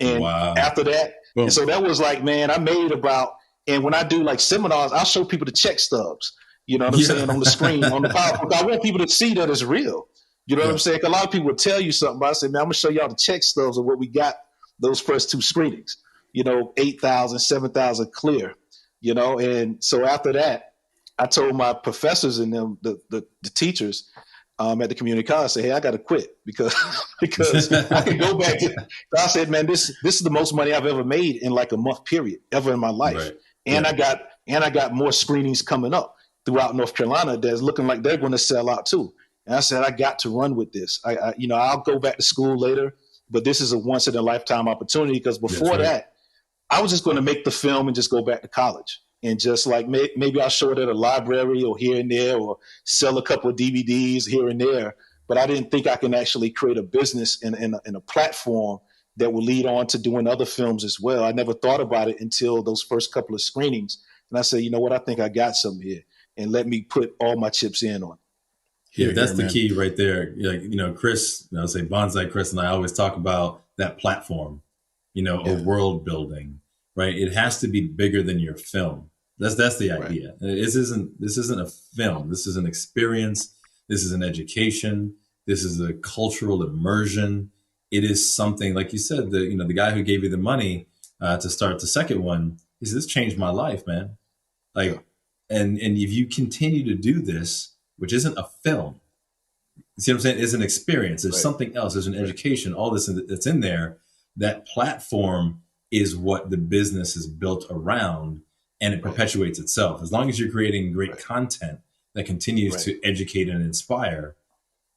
And after that, and so that was like, man, I made about, and when I do like seminars, I'll show people the check stubs, you know what I'm saying, on the screen, on the PowerPoint. I want people to see that it's real. You know what I'm saying? A lot of people would tell you something, but I said, man, I'm going to show y'all the check stubs of what we got those first 2 screenings, you know, 8,000, 7,000 clear, you know. And so after that, I told my professors and them, the teachers at the community college, I said, hey, I got to quit because I can go back. I said, man, this is the most money I've ever made in like a month period ever in my life. Right. And I got more screenings coming up throughout North Carolina that's looking like they're going to sell out too. And I said, I got to run with this. I'll go back to school later, but this is a once in a lifetime opportunity, because before that, I was just going to make the film and just go back to college and just like maybe I'll show it at a library or here and there, or sell a couple of DVDs here and there. But I didn't think I can actually create a business and a platform that will lead on to doing other films as well. I never thought about it until those first couple of screenings. And I said, you know what, I think I got something here, and let me put all my chips in on it. Yeah, that's the key right there. Like, you know, Chris, I would say Bonsai Chris and I always talk about that platform, you know, a world building, right? It has to be bigger than your film. That's the idea. Right. This isn't a film. This is an experience. This is an education. This is a cultural immersion. It is something, like you said, the guy who gave you the money to start the second one, he said, this changed my life, man. Like, and if you continue to do this, which isn't a film, you see what I'm saying? It's an experience. There's something else. There's an education, all this that's in there. That platform is what the business is built around, and it perpetuates itself. As long as you're creating great content that continues to educate and inspire,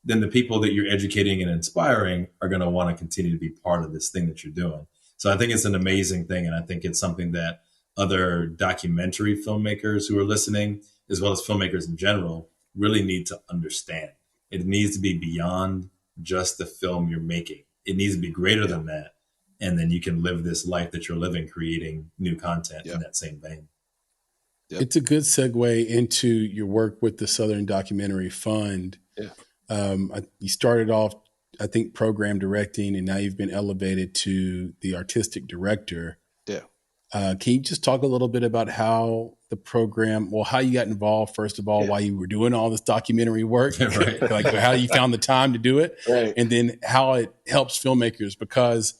then the people that you're educating and inspiring are going to want to continue to be part of this thing that you're doing. So I think it's an amazing thing. And I think it's something that other documentary filmmakers who are listening, as well as filmmakers in general, really need to understand. It needs to be beyond just the film you're making. It needs to be greater than that. And then you can live this life that you're living, creating new content in that same vein. Yep. It's a good segue into your work with the Southern Documentary Fund. You started off, I think, program directing, and now you've been elevated to the artistic director. Can you just talk a little bit about how the program, how you got involved, first of all, while you were doing all this documentary work, like how you found the time to do it, and then how it helps filmmakers? Because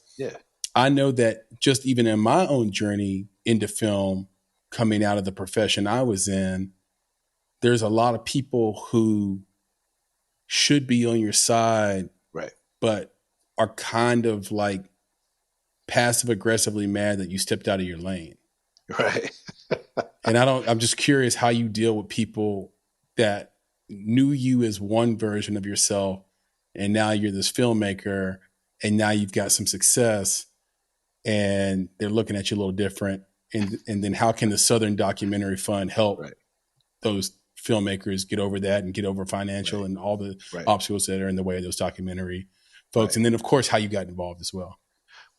I know that just even in my own journey into film, coming out of the profession I was in, there's a lot of people who should be on your side, but are kind of like passive aggressively mad that you stepped out of your lane. And I'm just curious how you deal with people that knew you as one version of yourself, and now you're this filmmaker, and now you've got some success, and they're looking at you a little different. And then how can the Southern Documentary Fund help those filmmakers get over that and get over financial and all the obstacles that are in the way of those documentary folks? And then, of course, how you got involved as well.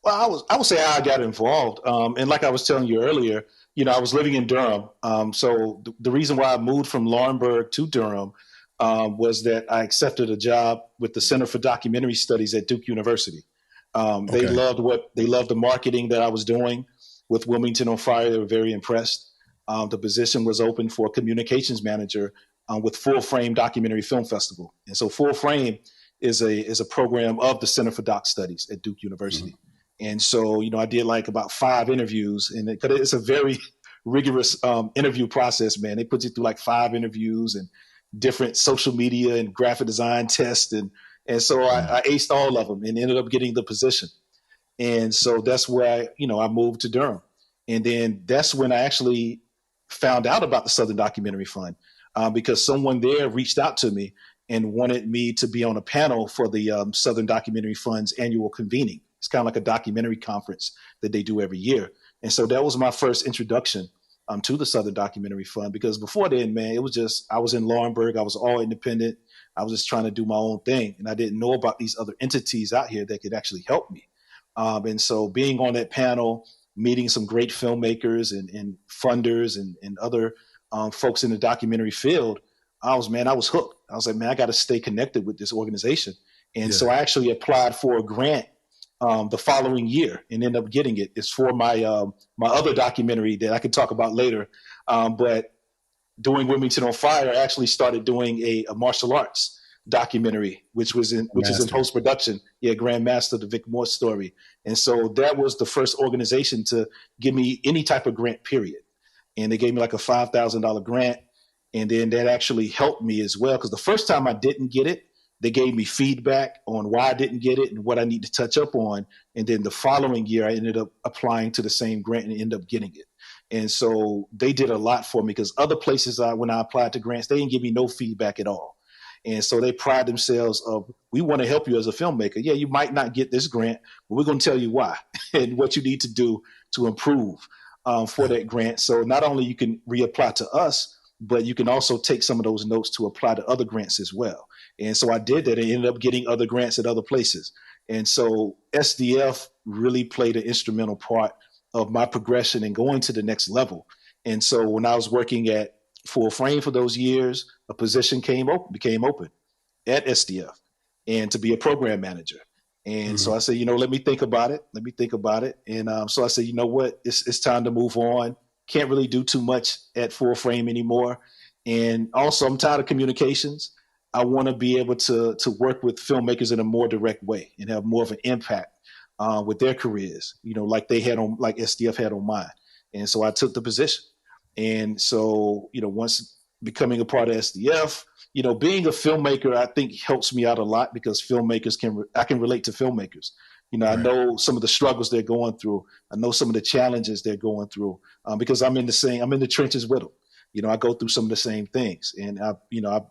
Well, I would say how I got involved. And like I was telling you earlier, I was living in Durham. So the reason why I moved from Laurinburg to Durham was that I accepted a job with the Center for Documentary Studies at Duke University. They loved the marketing that I was doing with Wilmington On Fire. They were very impressed. The position was open for a communications manager with Full Frame Documentary Film Festival. And so Full Frame is a program of the Center for Doc Studies at Duke University. Mm-hmm. And so, I did like about 5 interviews, and it's a very rigorous interview process, man. They put you through like 5 interviews and different social media and graphic design tests. And so I aced all of them and ended up getting the position. And so that's where I moved to Durham. And then that's when I actually found out about the Southern Documentary Fund because someone there reached out to me and wanted me to be on a panel for the Southern Documentary Fund's annual convening. It's kind of like a documentary conference that they do every year. And so that was my first introduction to the Southern Documentary Fund, because before then, man, it was just, I was in Laurinburg. I was all independent. I was just trying to do my own thing. And I didn't know about these other entities out here that could actually help me. And so being on that panel, meeting some great filmmakers and funders and other folks in the documentary field, I was hooked. I was like, man, I got to stay connected with this organization. And so I actually applied for a grant the following year and ended up getting it. It's for my other documentary that I can talk about later. But doing Wilmington on Fire, I actually started doing a martial arts documentary, which is in post-production. Yeah, Grandmaster, the Vic Morse story. And so that was the first organization to give me any type of grant, period. And they gave me like a $5,000 grant. And then that actually helped me as well, because the first time I didn't get it, they gave me feedback on why I didn't get it and what I need to touch up on. And then the following year, I ended up applying to the same grant and ended up getting it. And so they did a lot for me, because other places, when I applied to grants, they didn't give me no feedback at all. And so they pride themselves of, we want to help you as a filmmaker. Yeah, you might not get this grant, but we're going to tell you why and what you need to do to improve for that grant. So not only you can reapply to us, but you can also take some of those notes to apply to other grants as well. And so I did that and ended up getting other grants at other places. And so SDF really played an instrumental part of my progression and going to the next level. And so when I was working at Full Frame for those years, a position became open at SDF, and to be a program manager. And so I said, let me think about it. And so I said, you know what, it's time to move on. Can't really do too much at Full Frame anymore. And also I'm tired of communications. I want to be able to work with filmmakers in a more direct way and have more of an impact with their careers, like SDF had on mine. And so I took the position. And so, once becoming a part of SDF, being a filmmaker, I think helps me out a lot, because I can relate to filmmakers. Right. I know some of the struggles they're going through. I know some of the challenges they're going through because I'm in the trenches with them. I go through some of the same things, and I've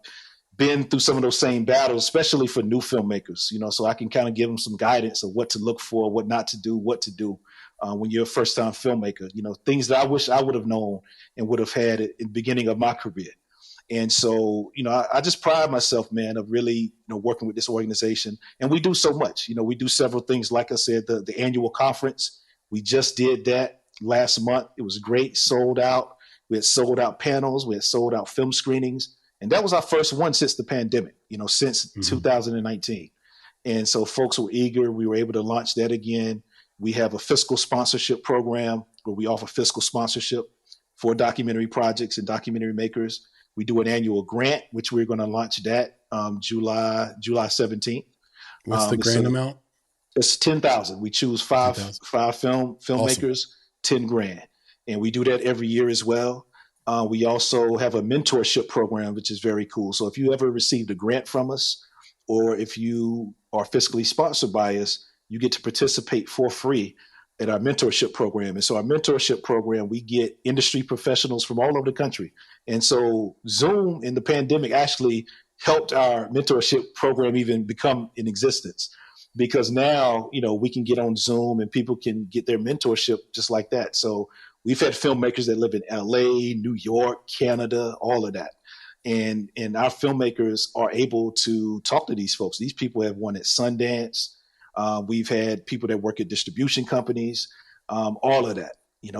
been through some of those same battles, especially for new filmmakers, so I can kind of give them some guidance of what to look for, what not to do, what to do when you're a first time filmmaker, things that I wish I would have known and would have had at the beginning of my career. And so, I just pride myself, man, of really, working with this organization. And we do so much. We do several things. Like I said, the annual conference, we just did that last month. It was great, sold out. We had sold out panels. We had sold out film screenings. And that was our first one since the pandemic, since 2019. And so folks were eager. We were able to launch that again. We have a fiscal sponsorship program where we offer fiscal sponsorship for documentary projects and documentary makers. We do an annual grant, which we're going to launch that July 17th. What's the grant amount? It's $10,000. We choose five filmmakers, awesome. 10 grand. And we do that every year as well. We also have a mentorship program, which is very cool. So if you ever received a grant from us, or if you are fiscally sponsored by us, you get to participate for free at our mentorship program. And so our mentorship program, we get industry professionals from all over the country. And so Zoom in the pandemic actually helped our mentorship program even become in existence, because now, we can get on Zoom and people can get their mentorship just like that. So we've had filmmakers that live in LA, New York, Canada, all of that. And our filmmakers are able to talk to these folks. These people have won at Sundance. We've had people that work at distribution companies, all of that,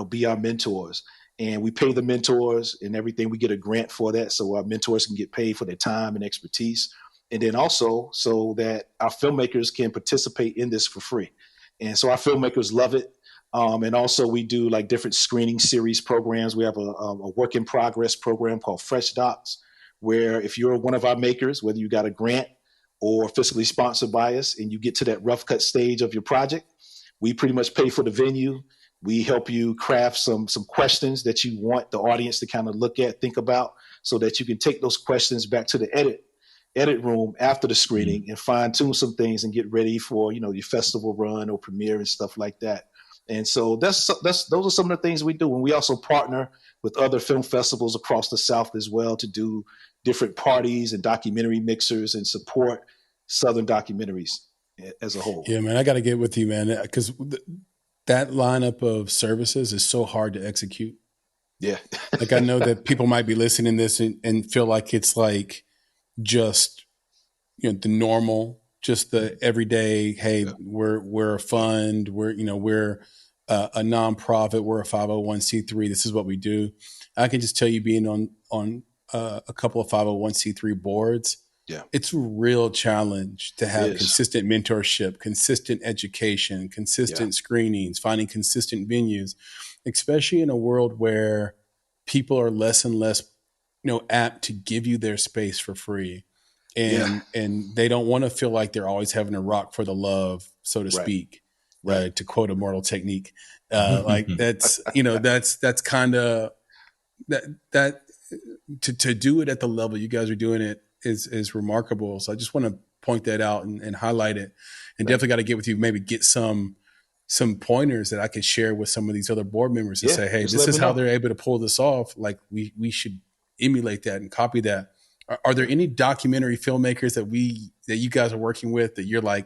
be our mentors. And we pay the mentors and everything. We get a grant for that, so our mentors can get paid for their time and expertise. And then also so that our filmmakers can participate in this for free. And so our filmmakers love it. And also we do like different screening series programs. We have a work in progress program called Fresh Docs, where if you're one of our makers, whether you got a grant or fiscally sponsored by us, and you get to that rough cut stage of your project, we pretty much pay for the venue. We help you craft some questions that you want the audience to kind of look at, think about, so that you can take those questions back to the edit room after the screening and fine tune some things and get ready for, your festival run or premiere and stuff like that. And so those are some of the things we do. And we also partner with other film festivals across the South as well to do different parties and documentary mixers and support Southern documentaries. as a whole. Yeah, man, I got to get with you, man, because that lineup of services is so hard to execute. Yeah. Like, I know that people might be listening to this and feel like it's like just, the normal, just the everyday, hey, we're a fund, we're a nonprofit, we're a 501c3. This is what we do. I can just tell you, being on a couple of 501c3 boards, it's a real challenge to have consistent mentorship, consistent education, consistent screenings, finding consistent venues, especially in a world where people are less and less, apt to give you their space for free. And they don't want to feel like they're always having to rock for the love, so to speak, to quote Immortal Technique. Like that's, that's kind of that to do it at the level you guys are doing it is remarkable. So I just want to point that out and highlight it, and definitely got to get with you, maybe get some pointers that I can share with some of these other board members and say, hey, this is how they're able to pull this off. Like we should emulate that and copy that. Are there any documentary filmmakers that you guys are working with that you're like,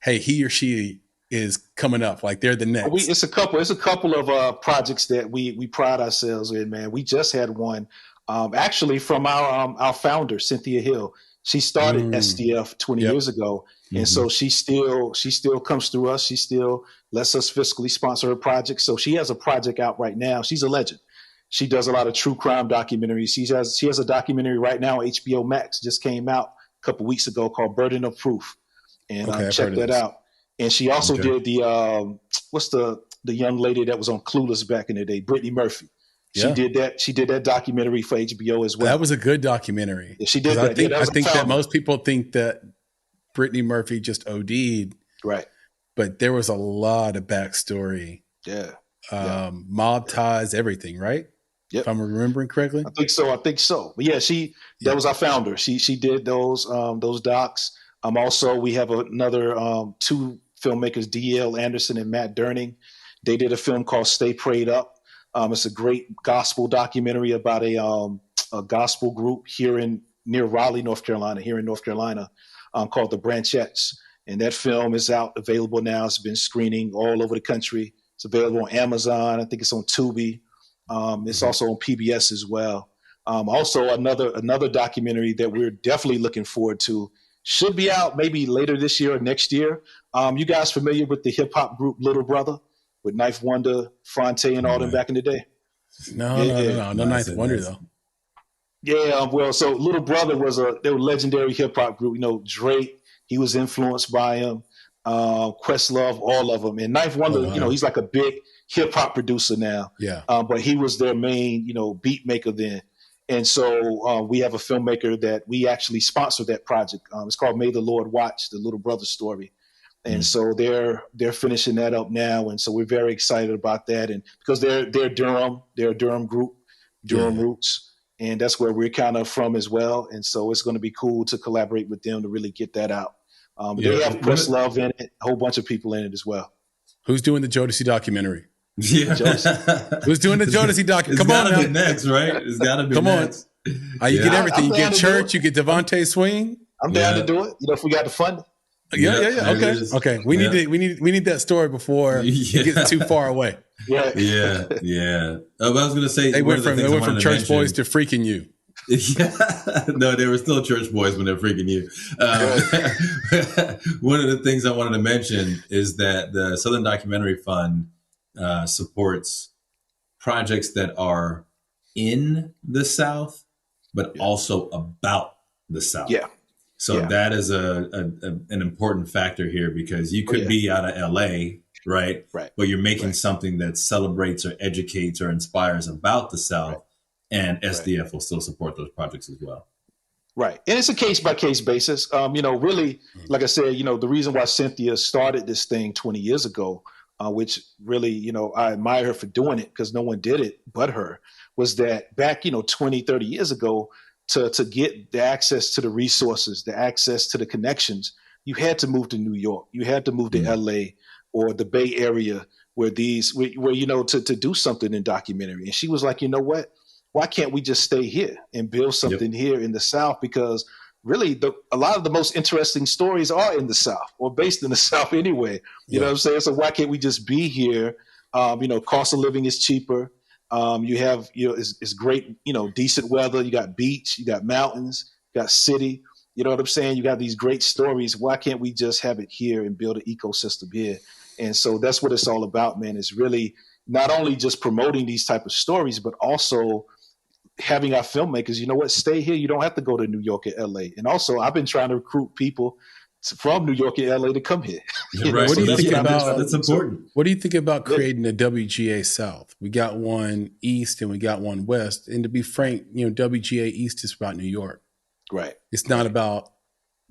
hey, he or she is coming up, like they're the next? It's a couple of projects that we pride ourselves in, man. We just had one, actually from our founder, Cynthia Hill. She started SDF 20 years ago, and so she still comes through us. She still lets us fiscally sponsor her project. So she has a project out right now. She's a legend. She does a lot of true crime documentaries. She has a documentary right now, HBO Max, just came out a couple weeks ago, called Burden of Proof, and check that out. And she also did the what's the young lady that was on Clueless back in the day, Brittany Murphy. She did that documentary for HBO as well. That was a good documentary. Yeah, she did that. I think that most people think that Brittany Murphy just OD'd, right? But there was a lot of backstory. Mob ties, everything, right? Yep. If I'm remembering correctly. I think so. But yeah, that was our founder. She did those docs. Also, we have another two filmmakers, D.L. Anderson and Matt Durning. They did a film called Stay Prayed Up. It's a great gospel documentary about a gospel group near Raleigh, North Carolina, called The Branchettes. And that film is available now. It's been screening all over the country. It's available on Amazon. I think it's on Tubi. It's also on PBS as well. Also, another documentary that we're definitely looking forward to, should be out maybe later this year or next year. You guys familiar with the hip hop group Little Brother with Knife Wonder, Fonte, and all them back in the day? No, Knife Wonder though. Yeah, well, so Little Brother they were a legendary hip hop group. Drake, he was influenced by him. Questlove, all of them. And Knife Wonder, he's like a big hip hop producer now. Yeah. But he was their main, beat maker then. And so we have a filmmaker that we actually sponsored that project. It's called May the Lord Watch, the Little Brother story. And so they're finishing that up now. And so we're very excited about that. And because they're a Durham group, Durham roots. And that's where we're kind of from as well. And so it's going to be cool to collaborate with them to really get that out. They have Questlove in it, a whole bunch of people in it as well. Who's doing the Jodeci documentary? Yeah. Who's doing the Jodeci documentary? Come on now. Be next, right? It's got to be next. You get everything. You get church, you get Devontae Swing. I'm down to do it. If we got the funding. Yeah. Okay. We need that story before it gets too far away. Yeah. I was going to say they went from church boys to freaking you. Yeah, no, they were still church boys when they're freaking you. One of the things I wanted to mention is that the Southern Documentary Fund supports projects that are in the South, but also about the South. Yeah. So that is an important factor here, because you could be out of LA, right? Right. But you're making something that celebrates or educates or inspires about the South. Right. And SDF will still support those projects as well. Right. And it's a case-by-case basis. Really, like I said, the reason why Cynthia started this thing 20 years ago, which really, I admire her for doing it because no one did it but her, was that back, 20, 30 years ago, to get the access to the resources, the access to the connections, you had to move to New York. You had to move to LA or the Bay Area where to do something in documentary. And she was like, you know what? Why can't we just stay here and build something here in the South? Because really a lot of the most interesting stories are in the South or based in the South anyway. You know what I'm saying? So why can't we just be here? Cost of living is cheaper. You have, it's great, decent weather. You got beach, you got mountains, you got city. You know what I'm saying? You got these great stories. Why can't we just have it here and build an ecosystem here? And so that's what it's all about, man. It's really not only just promoting these type of stories, but also having our filmmakers, stay here. You don't have to go to New York or LA. And also I've been trying to recruit people from New York and LA to come here. Right. What do you think about that's important? What do you think about creating a WGA South? We got one East and we got one West. And to be frank, WGA East is about New York. Right. It's not about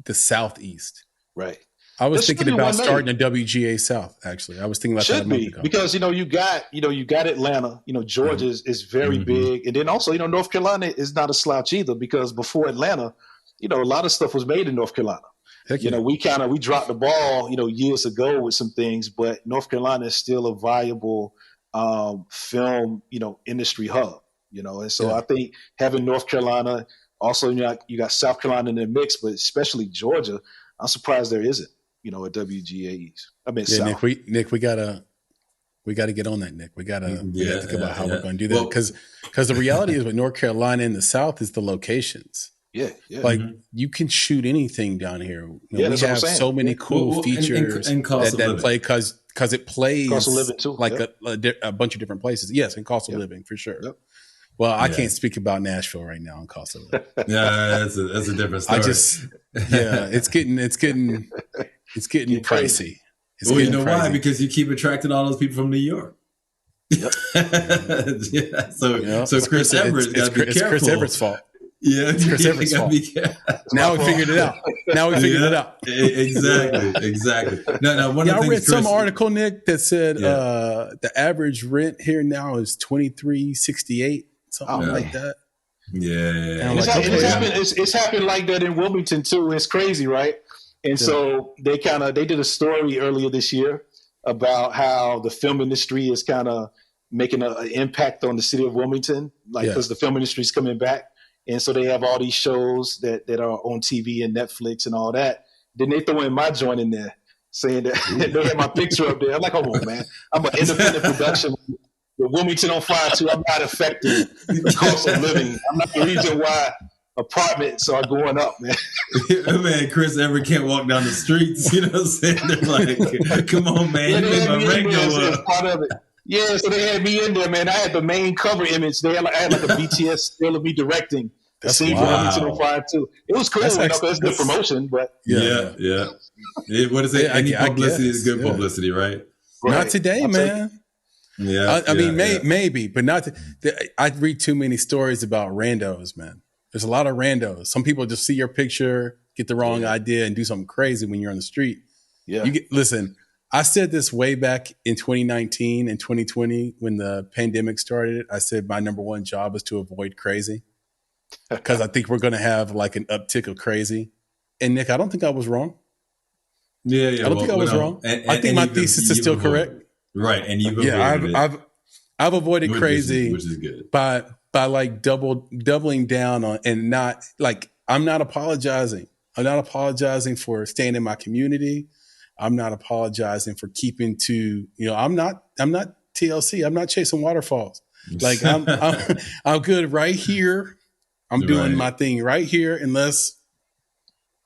the Southeast. Right. I was thinking about starting a WGA South. Actually, I was thinking about that a month ago. Because you got Atlanta. Georgia is very big, and then also North Carolina is not a slouch either. Because before Atlanta, a lot of stuff was made in North Carolina. We dropped the ball years ago with some things, but North Carolina is still a viable film industry hub. And so I think having North Carolina. Also, you got South Carolina in the mix, but especially Georgia. I'm surprised there isn't, a WGA East. South. Nick, we gotta get on that, Nick. We gotta think about how we're going to do that because the reality is with North Carolina in the South is the locations. Yeah. Like you can shoot anything down here. We have so many cool features and that play because it plays cost of living too. Like a bunch of different places. Yes, and cost of living for sure. Yep. Well, I can't speak about Nashville right now in cost of living. Yeah, that's a different story. It's getting pricey. Why? Because you keep attracting all those people from New York. Yep. So Chris Everett got to be careful. It's Chris Everett's fault. Yeah, it's Chris Everett's fault. Now we figured it out. Exactly. No, I read some article, Nick, that said the average rent here now is $23.68. Something like that. Yeah. It's happened like that in Wilmington too. It's crazy, right? And so they did a story earlier this year about how the film industry is kind of making an impact on the city of Wilmington, because the film industry is coming back. And so they have all these shows that are on TV and Netflix and all that. Then they throw in my joint in there saying that they have my picture up there. I'm like, come on, man. I'm an independent production. With Wilmington on Fire too, I'm not affecting the cost of living. I'm not the reason why apartments are going up, man. Man, Chris Everett can't walk down the streets. You know what I'm saying? They're like, come on, man. You made my rent go up. Part of it. Yeah, so they had me in there, man. I had the main cover image. I had like a BTS still of me directing the scene for Wilmington on Fire too. It was cool. It's good promotion, but yeah. What is it? Any publicity is good publicity, right? Not today, man. Yeah, I mean, maybe, but not. I read too many stories about randos, man. There's a lot of randos. Some people just see your picture, get the wrong idea, and do something crazy when you're on the street. Yeah. Listen, I said this way back in 2019 and 2020 when the pandemic started. I said my number one job is to avoid crazy because I think we're going to have like an uptick of crazy. And Nick, I don't think I was wrong. Yeah. I don't think I was wrong. I think my thesis is still correct. Right, and you've avoided it. I've avoided crazy, which is good. by like doubling down on and not like I'm not apologizing. I'm not apologizing for staying in my community. I'm not apologizing for keeping to I'm not TLC. I'm not chasing waterfalls. Like I'm good right here. I'm doing my thing right here unless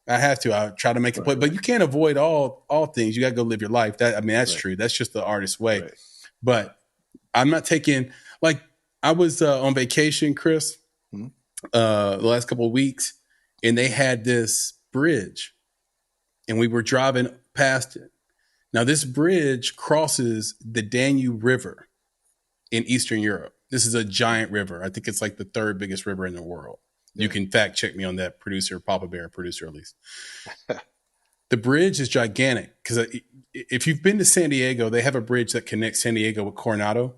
I have to. I try to make a play, but you can't avoid all things. You got to go live your life. That's true. That's just the artist's way. Right. But I'm not taking I was on vacation, Chris, the last couple of weeks, and they had this bridge, and we were driving past it. Now, this bridge crosses the Danube River in Eastern Europe. This is a giant river. I think it's like the third biggest river in the world. You can fact check me on that, producer, Papa Bear, producer at least. The bridge is gigantic because if you've been to San Diego, they have a bridge that connects San Diego with Coronado.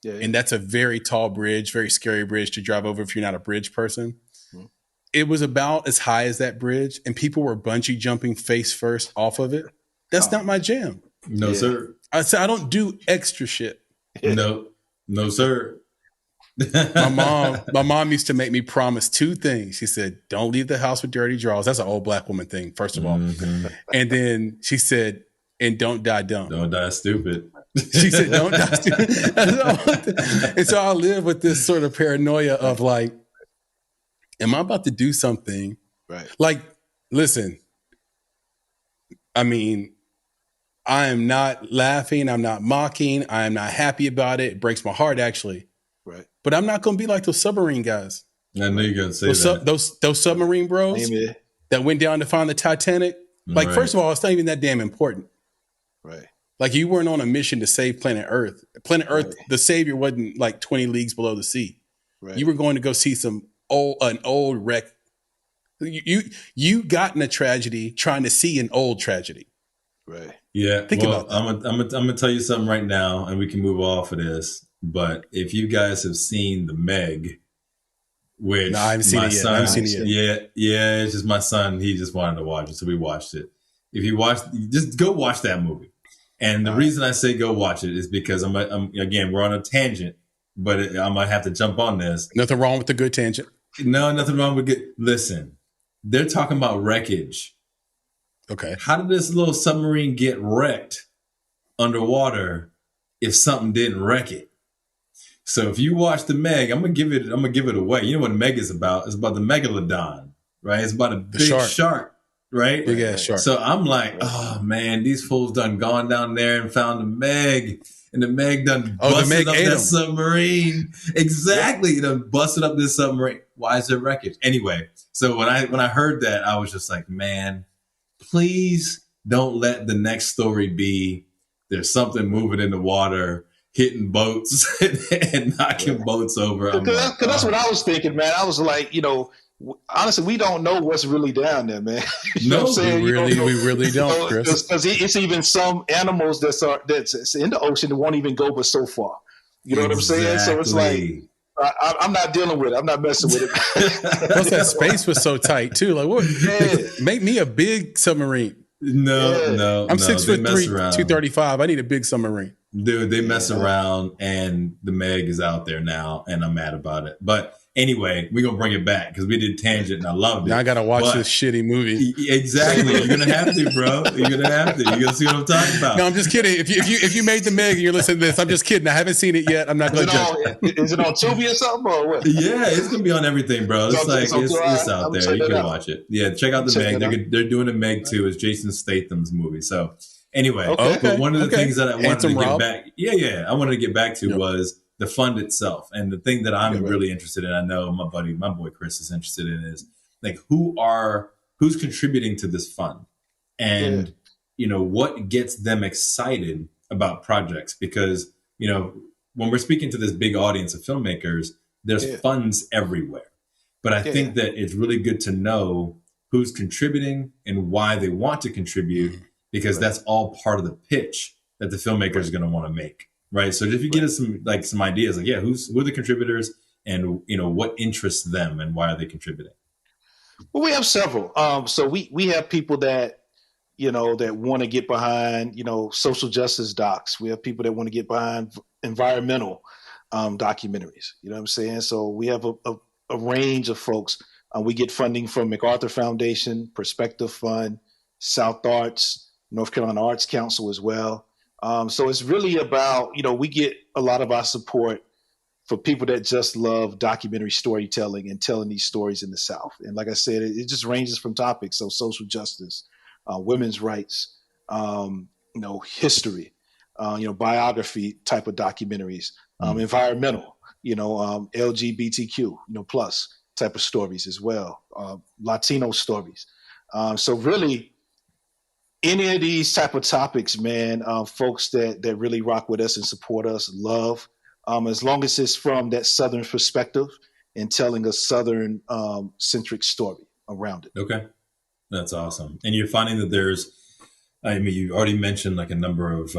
Yeah. And that's a very tall bridge, very scary bridge to drive over if you're not a bridge person. Mm-hmm. It was about as high as that bridge, and people were bungee jumping face first off of it. That's not my jam. No, sir. I don't do extra shit. No, sir. My mom used to make me promise 2 things. She said, "Don't leave the house with dirty drawers." That's an old black woman thing, first of all. Mm-hmm. And then she said, "And don't die dumb." Don't die stupid. She said, "Don't die stupid." And so I live with this sort of paranoia of like, am I about to do something? Right. Like, listen, I mean, I am not laughing. I'm not mocking. I am not happy about it. It breaks my heart, actually. Right. But I'm not going to be like those submarine guys. I knew you were going to say that. Those submarine bros that went down to find the Titanic. Like, first of all, it's not even that damn important. Right. Like, you weren't on a mission to save planet Earth. Planet Earth, the savior wasn't like 20 leagues below the sea. Right. You were going to go see an old wreck. You got in a tragedy trying to see an old tragedy. Right. Yeah. Think about that. I'm gonna tell you something right now, and we can move off of this. But if you guys have seen the Meg, which no, I haven't seen it yet. I haven't seen it yet. Yeah, it's just my son. He just wanted to watch it, so we watched it. If you watch, just go watch that movie. And the reason I say go watch it is because I'm again, we're on a tangent, but I might have to jump on this. Nothing wrong with the good tangent. No, nothing wrong with good. Listen, they're talking about wreckage. Okay. How did this little submarine get wrecked underwater if something didn't wreck it? So if you watch the Meg, I'm gonna give it away. You know what Meg is about? It's about the megalodon, right? It's about a big shark, right? Big ass shark. So I'm like, oh man, these fools done gone down there and found the Meg. And the Meg done busted up that submarine. Exactly. You done busted up this submarine. Why is there wreckage? Anyway, so when I heard that, I was just like, man, please don't let the next story be there's something moving in the water, hitting boats and knocking boats over. Because that's what I was thinking, man. I was like, honestly, we don't know what's really down there, man. No, we really don't, Chris. Because it's even some animals that's in the ocean that won't even go but so far. You know what I'm saying? So it's like, I'm not dealing with it. I'm not messing with it. Plus, that space was so tight too. Like, what? Make me a big submarine. No. I'm 6'3", 235. I need a big submarine. Dude, they mess around, and the Meg is out there now, and I'm mad about it. But anyway, we're gonna bring it back because we did tangent, and I loved it. Now I gotta watch this shitty movie. Exactly, you're gonna have to, bro. You're gonna have to. You're gonna see what I'm talking about. No, I'm just kidding. If you made the Meg and you're listening to this, I'm just kidding. I haven't seen it yet. I'm not gonna judge. Is it on Tubi or something or what? Yeah, it's gonna be on everything, bro. It's out there. You can watch it. Yeah, check out the Meg. They're doing a Meg too. It's Jason Statham's movie. So anyway, but one of the things that I wanted to get back, I wanted to get back to was the fund itself. And the thing that I'm really interested in, I know my boy Chris is interested in, is like who's contributing to this fund, and what gets them excited about projects, because when we're speaking to this big audience of filmmakers, there's funds everywhere. But I think that it's really good to know who's contributing and why they want to contribute, because that's all part of the pitch that the filmmaker is going to want to make. Right. So if you get us some ideas, like, who are the contributors, and, what interests them and why are they contributing? Well, we have several. So we have people that, that want to get behind, social justice docs. We have people that want to get behind environmental documentaries. You know what I'm saying? So we have a range of folks. We get funding from MacArthur Foundation, Perspective Fund, South Arts, North Carolina Arts Council as well. So it's really about, we get a lot of our support for people that just love documentary storytelling and telling these stories in the South. And like I said, it just ranges from topics. So social justice, women's rights, history, biography type of documentaries, environmental, LGBTQ, plus type of stories as well, Latino stories. So really, any of these type of topics, man, folks that really rock with us and support us love, as long as it's from that Southern perspective and telling a Southern centric story around it. Okay. That's awesome. And you're finding that you already mentioned like a number of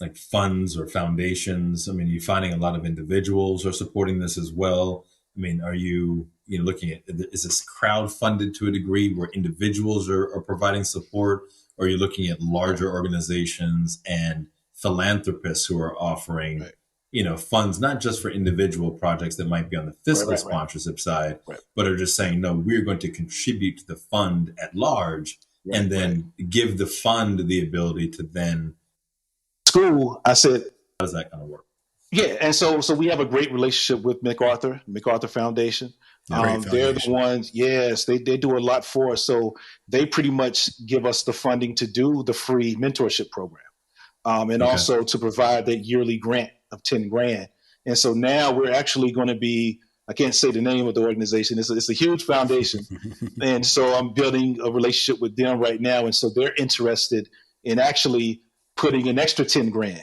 like funds or foundations. I mean, you're finding a lot of individuals are supporting this as well. I mean, are you looking at, is this crowdfunded to a degree where individuals are providing support? Or are you looking at larger organizations and philanthropists who are offering funds, not just for individual projects that might be on the fiscal sponsorship side, but are just saying, no, we're going to contribute to the fund at large, and then give the fund the ability to then. School, I said, how does that kind of work? Yeah, and so we have a great relationship with MacArthur Foundation. They're the ones, yes, they do a lot for us. So they pretty much give us the funding to do the free mentorship program, and also to provide that yearly grant of $10,000. And so now we're actually going to be, I can't say the name of the organization. It's a huge foundation. And so I'm building a relationship with them right now. And so they're interested in actually putting an extra $10,000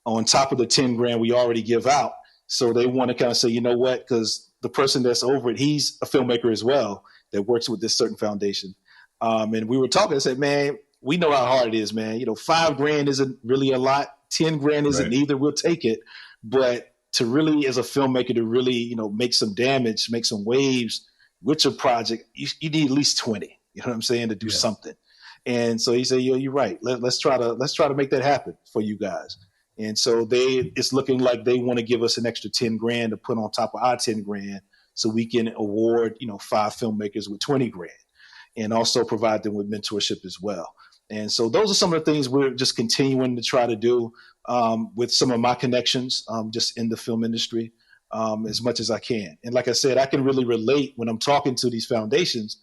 on top of the $10,000 we already give out. So they want to kind of say, you know what, because the person that's over it, he's a filmmaker as well that works with this certain foundation. And we were talking, I said, man, we know how hard it is, man. $5,000 isn't really a lot. $10,000 isn't either. We'll take it. But to really, as a filmmaker, to really, make some damage, make some waves with your project, you need at least 20, you know what I'm saying, to do something. And so he said, you're right. Let's try to make that happen for you guys. And so it's looking like they want to give us an extra $10,000 to put on top of our $10,000 so we can award, 5 filmmakers with $20,000 and also provide them with mentorship as well. And so those are some of the things we're just continuing to try to do with some of my connections just in the film industry as much as I can. And like I said, I can really relate when I'm talking to these foundations.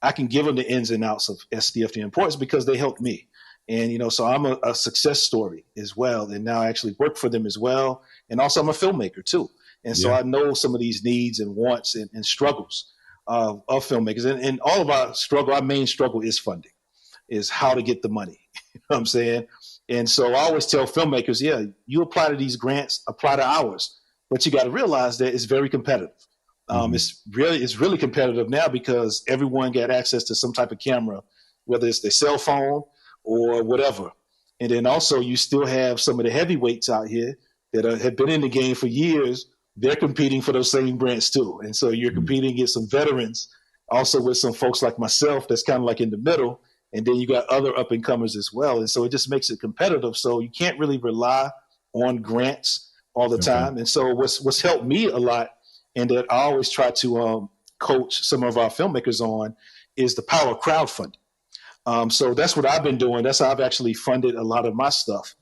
I can give them the ins and outs of SDF, the importance, because they helped me. And, so I'm a success story as well. And now I actually work for them as well. And also I'm a filmmaker too. And so I know some of these needs and wants and struggles of filmmakers. And all of our main struggle is funding, is how to get the money. You know what I'm saying? And so I always tell filmmakers, you apply to these grants, apply to ours, but you got to realize that it's very competitive. It's really competitive now because everyone got access to some type of camera, whether it's their cell phone or whatever. And then also you still have some of the heavyweights out here that have been in the game for years. They're competing for those same grants too. And so you're competing against some veterans, also with some folks like myself that's kind of like in the middle. And then you got other up and comers as well. And so it just makes it competitive. So you can't really rely on grants all the time. And so what's helped me a lot, and that I always try to coach some of our filmmakers on, is the power of crowdfunding. So that's what I've been doing. That's how I've actually funded a lot of my stuff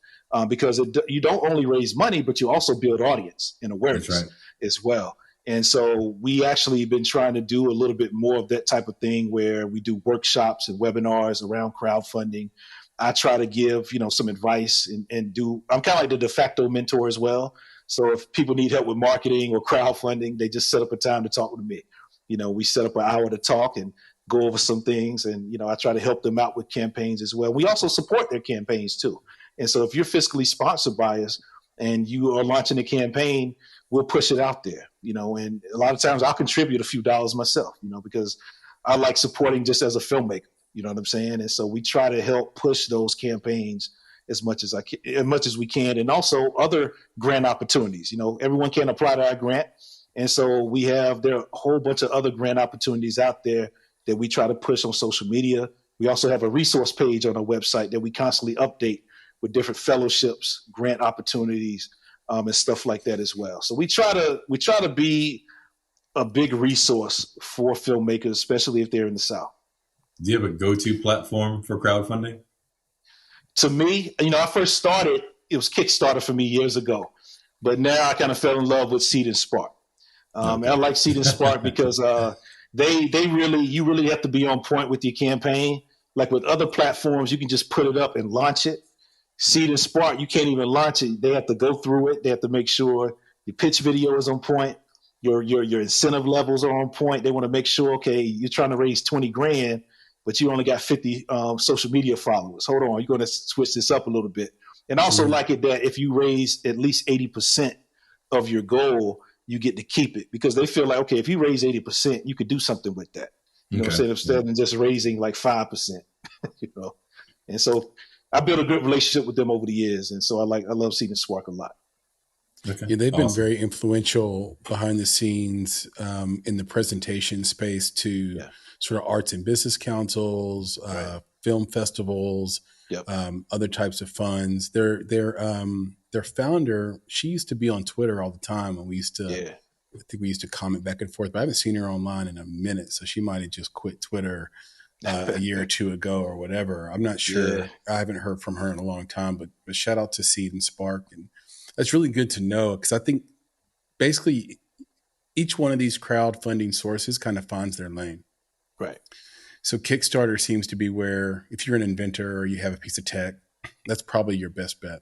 because you don't only raise money, but you also build audience and awareness as well. And so we actually been trying to do a little bit more of that type of thing where we do workshops and webinars around crowdfunding. I try to give, some advice and I'm kind of like the de facto mentor as well. So if people need help with marketing or crowdfunding, they just set up a time to talk with me. We set up an hour to talk and go over some things. And, I try to help them out with campaigns as well. We also support their campaigns too. And so if you're fiscally sponsored by us and you are launching a campaign, we'll push it out there, and a lot of times I'll contribute a few dollars myself, because I like supporting just as a filmmaker, you know what I'm saying? And so we try to help push those campaigns as much as we can. And also other grant opportunities, everyone can apply to our grant. And so there are a whole bunch of other grant opportunities out there that we try to push on social media. We also have a resource page on our website that we constantly update with different fellowships, grant opportunities, and stuff like that as well. So we try to be a big resource for filmmakers, especially if they're in the South. Do you have a go-to platform for crowdfunding? To me, I first started, it was Kickstarter for me years ago, but now I kind of fell in love with Seed and Spark. I like Seed and Spark because you really have to be on point with your campaign. Like with other platforms, you can just put it up and launch it. Seed and Spark, you can't even launch it. They have to go through it. They have to make sure your pitch video is on point. Your incentive levels are on point. They want to make sure, okay, you're trying to raise $20,000, but you only got 50 social media followers. Hold on, you're going to switch this up a little bit. And also like it that if you raise at least 80% of your goal, you get to keep it because they feel like, okay, if you raise 80%, you could do something with that. You know what I'm saying? Instead of just raising like 5%, And so I built a good relationship with them over the years. And so I love Seed and Spark a lot. Okay. Yeah, they've been very influential behind the scenes in the presentation space to sort of arts and business councils, film festivals, Yep. Other types of funds. Their founder, she used to be on Twitter all the time, and I think we used to comment back and forth, but I haven't seen her online in a minute. So she might have just quit Twitter a year or two ago or whatever. I'm not sure. Yeah. I haven't heard from her in a long time, but shout out to Seed and Spark. And that's really good to know, because I think basically each one of these crowdfunding sources kind of finds their lane. Right. So Kickstarter seems to be where, if you're an inventor or you have a piece of tech, that's probably your best bet.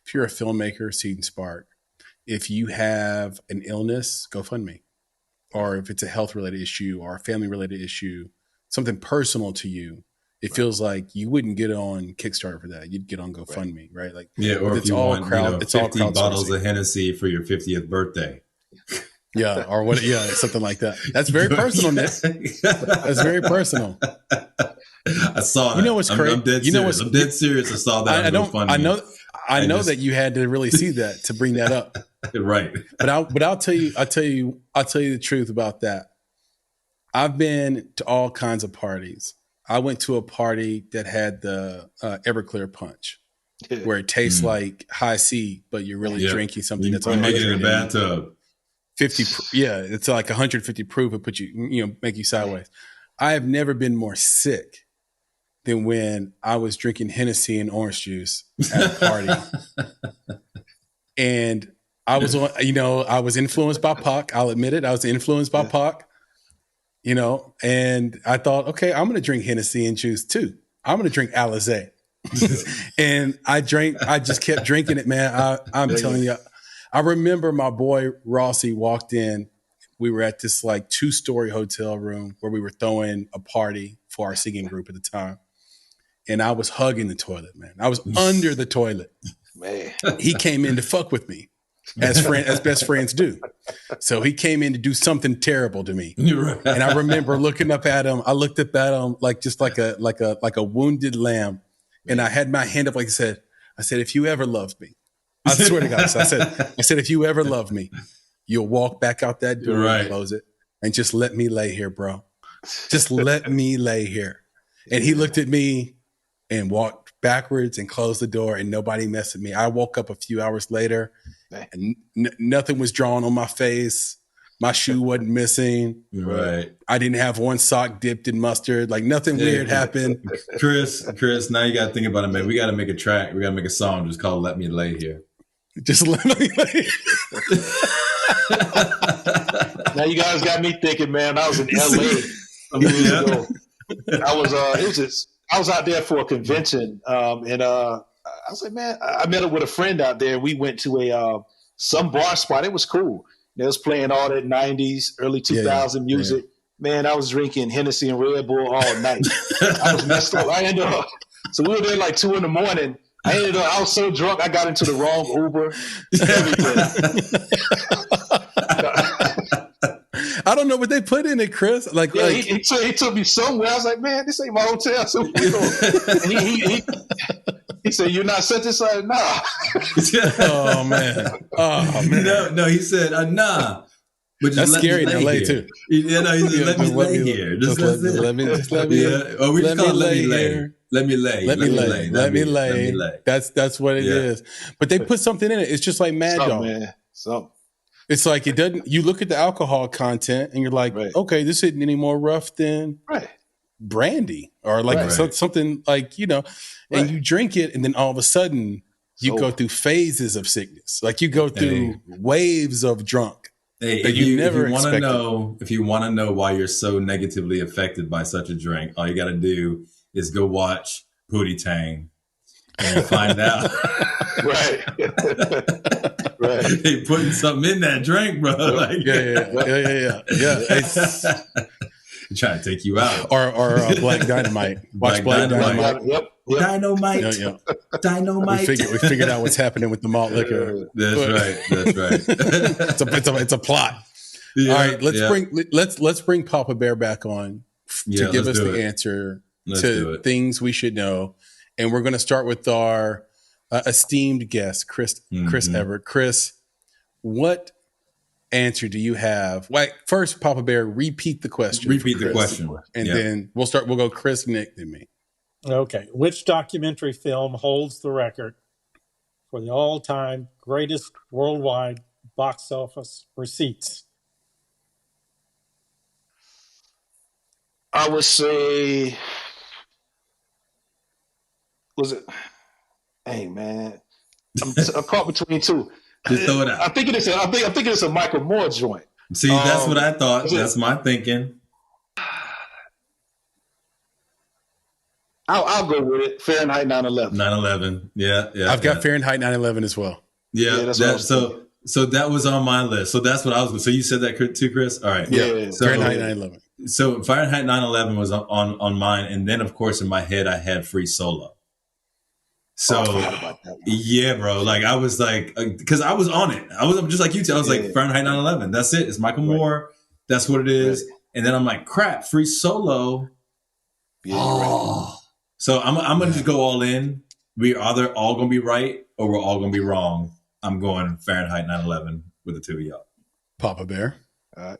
If you're a filmmaker, Seed and Spark. If you have an illness, GoFundMe. Or if it's a health-related issue or a family-related issue, something personal to you, it feels like you wouldn't get on Kickstarter for that. You'd get on GoFundMe, right? Like, or if it's you all want, crowd. It's 50 all bottles crowdsourcing. of Hennessy for your 50th birthday. Yeah, or what? Yeah, something like that. That's very personal, Nick. That's very personal. I saw that. You know what's crazy? I'm dead serious. I'm dead serious. I saw that. I know that you had to really see that to bring that up. Right. But I'll tell you the truth about that. I've been to all kinds of parties. I went to a party that had the Everclear punch, where it tastes like high C, but you're really drinking something that's make it in a bathtub. 50. Yeah, it's like 150 proof. It put you, make you sideways. I have never been more sick than when I was drinking Hennessy and orange juice at a party. And I was on, I was influenced by Pac. I'll admit it. I was influenced by Pac, and I thought, okay, I'm going to drink Hennessy and juice too. I'm going to drink Alizé. And I just kept drinking it, man. I'm telling you, I remember my boy Rossi walked in. We were at this like 2-story hotel room where we were throwing a party for our singing group at the time. And I was hugging the toilet, man. I was under the toilet. Man. He came in to fuck with me, as best friends do. So he came in to do something terrible to me. Right. And I remember looking up at him. I looked up at him like a wounded lamb. And I had my hand up, like I said, if you ever loved me, I swear to God. So I said, if you ever love me, you'll walk back out that door and close it and just let me lay here, bro. Just let me lay here. And he looked at me and walked backwards and closed the door, and nobody messed with me. I woke up a few hours later and nothing was drawn on my face. My shoe wasn't missing. Right. I didn't have one sock dipped in mustard. Like nothing weird happened. Chris, now you got to think about it, man. We got to make a track. We got to make a song just called Let Me Lay Here. Just let me lay. Now you guys got me thinking, man. I was in LA some years ago. I was out there for a convention, and I was like, man, I met up with a friend out there. We went to some bar spot. It was cool. They was playing all that 90s, early 2000 music. Yeah. Man, I was drinking Hennessy and Red Bull all night. I was messed up. I ended up, so we were there like 2 a.m. I was so drunk, I got into the wrong Uber. I don't know what they put in it, Chris. He took me somewhere. I was like, man, this ain't my hotel. So and he said, "You're not such and such." Nah. Oh man. No. He said, "Nah." But that's scary in LA too. Yeah, no. He said, "Let me lay here." Just let me. Yeah. Oh, we just call it "Let me lay." Let me lay. Let me lay. That's what it is. But they put something in it. It's just like Mad Dog. Man. Something. It's like it doesn't. You look at the alcohol content and you're like, okay, this isn't any more rough than brandy or like something like and you drink it, and then all of a sudden you go through phases of sickness. Like you go through waves of drunk. Hey, if you want to know why you're so negatively affected by such a drink, all you got to do is go watch Pootie Tang and find out. Right. They putting something in that drink, bro. Like, yeah. Trying to take you out. Or Black Dynamite. Watch Black Dynamite. Yep. Dynamite. Dynamite. We figured out what's happening with the malt liquor. That's right. It's a plot. Yeah, all right, let's bring Papa Bear back on to give us the answer to things we should know. And we're going to start with our esteemed guest, Chris Everett. Chris, what answer do you have? Wait, first, Papa Bear, repeat the question. Repeat the question. And then we'll go Chris, Nick, then me. Okay. Which documentary film holds the record for the all-time greatest worldwide box office receipts? I would say, was it? Hey man, I'm caught between two. Just throw it out. I think it's a Michael Moore joint. See, that's what I thought. That's my thinking. I'll go with it. Fahrenheit 9/11. 9/11. Yeah. I've got Fahrenheit 9/11 as well. Yeah. So that was on my list. So that's what I was. So you said that too, Chris? All right. Yeah. So, Fahrenheit 9/11. So Fahrenheit 9/11 was on mine, and then of course in my head I had Free Solo. So I forgot about that one. Yeah, bro. Like I was like, because I was on it. I was just like you two. I was like Fahrenheit 9/11. That's it. It's Michael Moore. That's what it is. Right. And then I'm like, crap, Free Solo. Yeah, right. So I'm gonna just go all in. We're either all gonna be right or we're all gonna be wrong. I'm going Fahrenheit 9/11 with the two of y'all. Papa Bear. All right.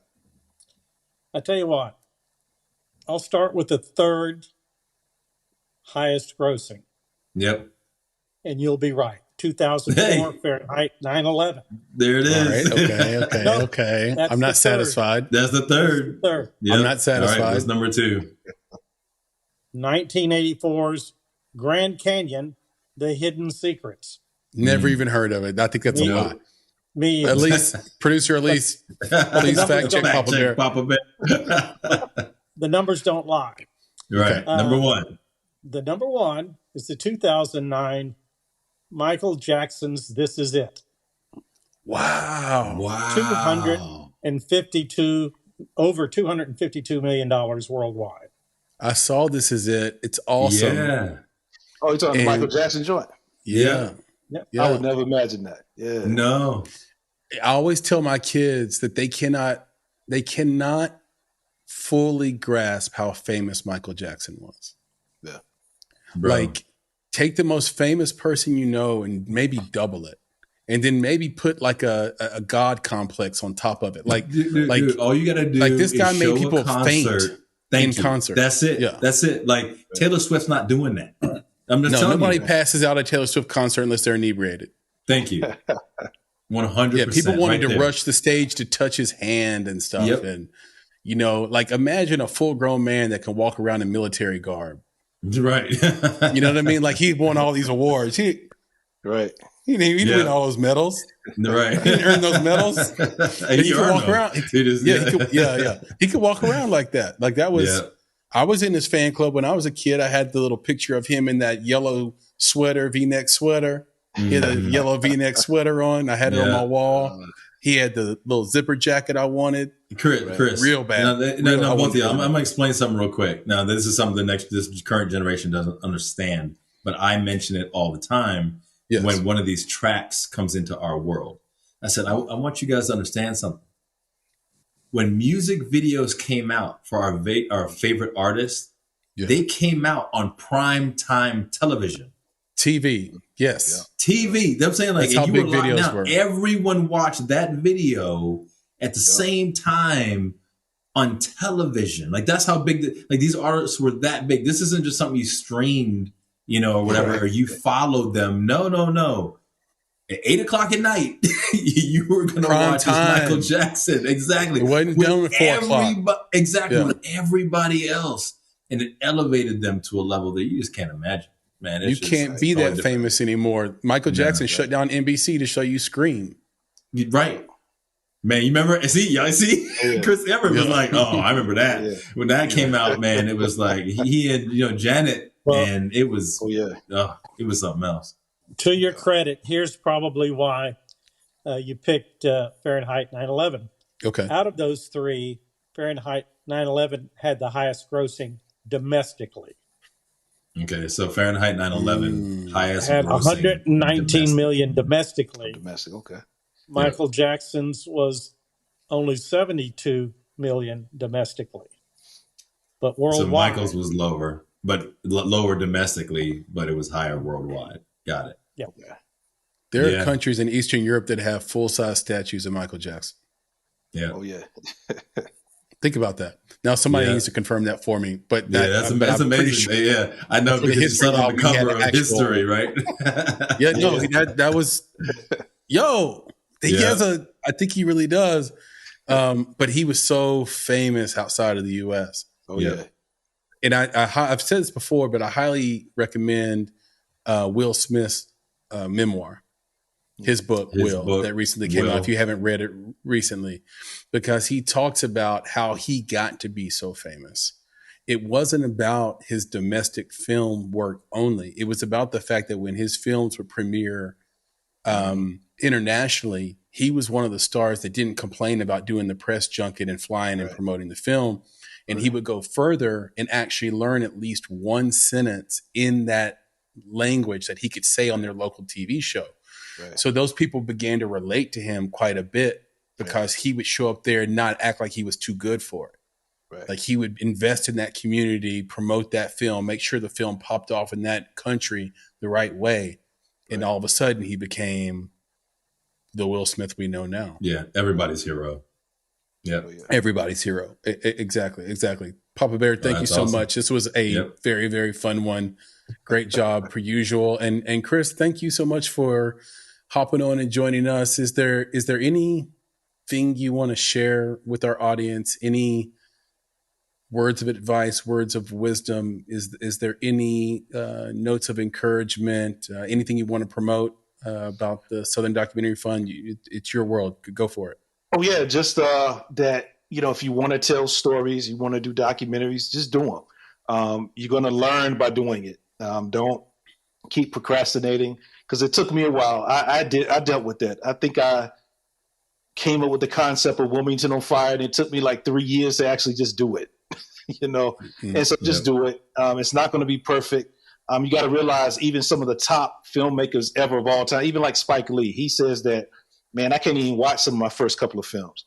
I tell you what, I'll start with the third highest grossing. Yep. And you'll be right. 2004, Fahrenheit 9/11. There it is. Right. Okay. I'm not satisfied. That's the third. Yep. I'm not satisfied. All right, what's number 2? 1984's Grand Canyon, The Hidden Secrets. Never even heard of it. I think that's a lot. Me at least, producer Elise, please fact check Papa Bear. The numbers don't lie. Right. Number 1. The number 1 is the 2009 Michael Jackson's This Is It. Wow. Over $252 million worldwide. I saw This Is It. It's awesome. Yeah. Oh, you're talking Michael Jackson joint? Yeah. I would never imagine that. Yeah. No. I always tell my kids that they cannot fully grasp how famous Michael Jackson was. Yeah. Bro. Like, take the most famous person you know and maybe double it. And then maybe put like a God complex on top of it. Like, dude, all you gotta do, like this guy is made show people a concert. faint in concert. That's it. Yeah. That's it. Like Taylor Swift's not doing that. I'm just telling nobody you. passes out a Taylor Swift concert unless they're inebriated. Thank you. 100%. Yeah, people wanted to there. rush the stage to touch his hand and stuff. Yep. And, like imagine a full grown man that can walk around in military garb. Right. You know what I mean? Like he won all these awards. Right. He didn't win all those medals. Right. He didn't earn those medals. He could walk around. He could walk around like that. Like that was, I was in his fan club when I was a kid. I had the little picture of him in that yellow sweater, V-neck sweater. He had a yellow V-neck sweater on. I had it on my wall. He had the little zipper jacket I wanted. Chris, real bad. No, both of you. I'm going to explain something real quick. Now, this is something this current generation doesn't understand, but I mention it all the time when one of these tracks comes into our world. I said, I want you guys to understand something. When music videos came out for our favorite artists, they came out on prime time television. TV, yes. TV. I'm saying, like, that's how you big were videos down, were. Everyone watched that video at the same time on television. Like, that's how big these artists were that big. This isn't just something you streamed, or whatever, or you followed them. No. At 8:00 at night, you were going to watch this Michael Jackson. Exactly. It wasn't done at 4:00. Exactly. With everybody else. And it elevated them to a level that you just can't imagine. Man, you can't be that famous anymore. Michael Jackson shut down NBC to show you Scream. Right. Man, you remember? See? Chris Everett was like, oh, I remember that. Yeah. When that came out, man, it was like he had, Janet, and it was, it was something else. To your credit, here's probably why you picked Fahrenheit 9/11. Okay. Out of those 3, Fahrenheit 9/11 had the highest grossing domestically. Okay, so Fahrenheit 9/11 highest had grossing 119 million domestically. Domestic, okay. Michael Jackson's was only 72 million domestically, but worldwide. So Michael's was lower, but lower domestically, but it was higher worldwide. Got it. Yeah. There are countries in Eastern Europe that have full-size statues of Michael Jackson. Yeah. Oh yeah. Think about that. Now somebody needs to confirm that for me. But that's amazing. Sure, yeah, I know because it's on the cover of History, right? That was He has I think he really does. But he was so famous outside of the U.S. Oh yeah. And I've said this before, but I highly recommend Will Smith's memoir, his book, that recently came out. If you haven't read it recently, because he talks about how he got to be so famous. It wasn't about his domestic film work only. It was about the fact that when his films would premiere internationally, he was one of the stars that didn't complain about doing the press junket and flying and promoting the film. And he would go further and actually learn at least one sentence in that language that he could say on their local TV show. Right. So those people began to relate to him quite a bit because he would show up there and not act like he was too good for it. Right. Like he would invest in that community, promote that film, make sure the film popped off in that country the right way. And all of a sudden he became the Will Smith we know now. Yeah. Everybody's hero. Yeah. Everybody's hero. Exactly. Papa Bear, thank you so much. This was a very, very fun one. Great job per usual. And Chris, thank you so much for hopping on and joining us. Is there anything you want to share with our audience? Any words of advice, words of wisdom? Is there any notes of encouragement? Anything you want to promote about the Southern Documentary Fund? It's your world. Go for it. Oh yeah, just that, if you want to tell stories, you want to do documentaries, just do them. You're going to learn by doing it. Don't keep procrastinating, because it took me a while. I dealt with that. I think I came up with the concept of Wilmington on Fire, and it took me like 3 years to actually just do it. And so just do it. It's not going to be perfect. You got to realize even some of the top filmmakers ever of all time, even like Spike Lee, he says that, man, I can't even watch some of my first couple of films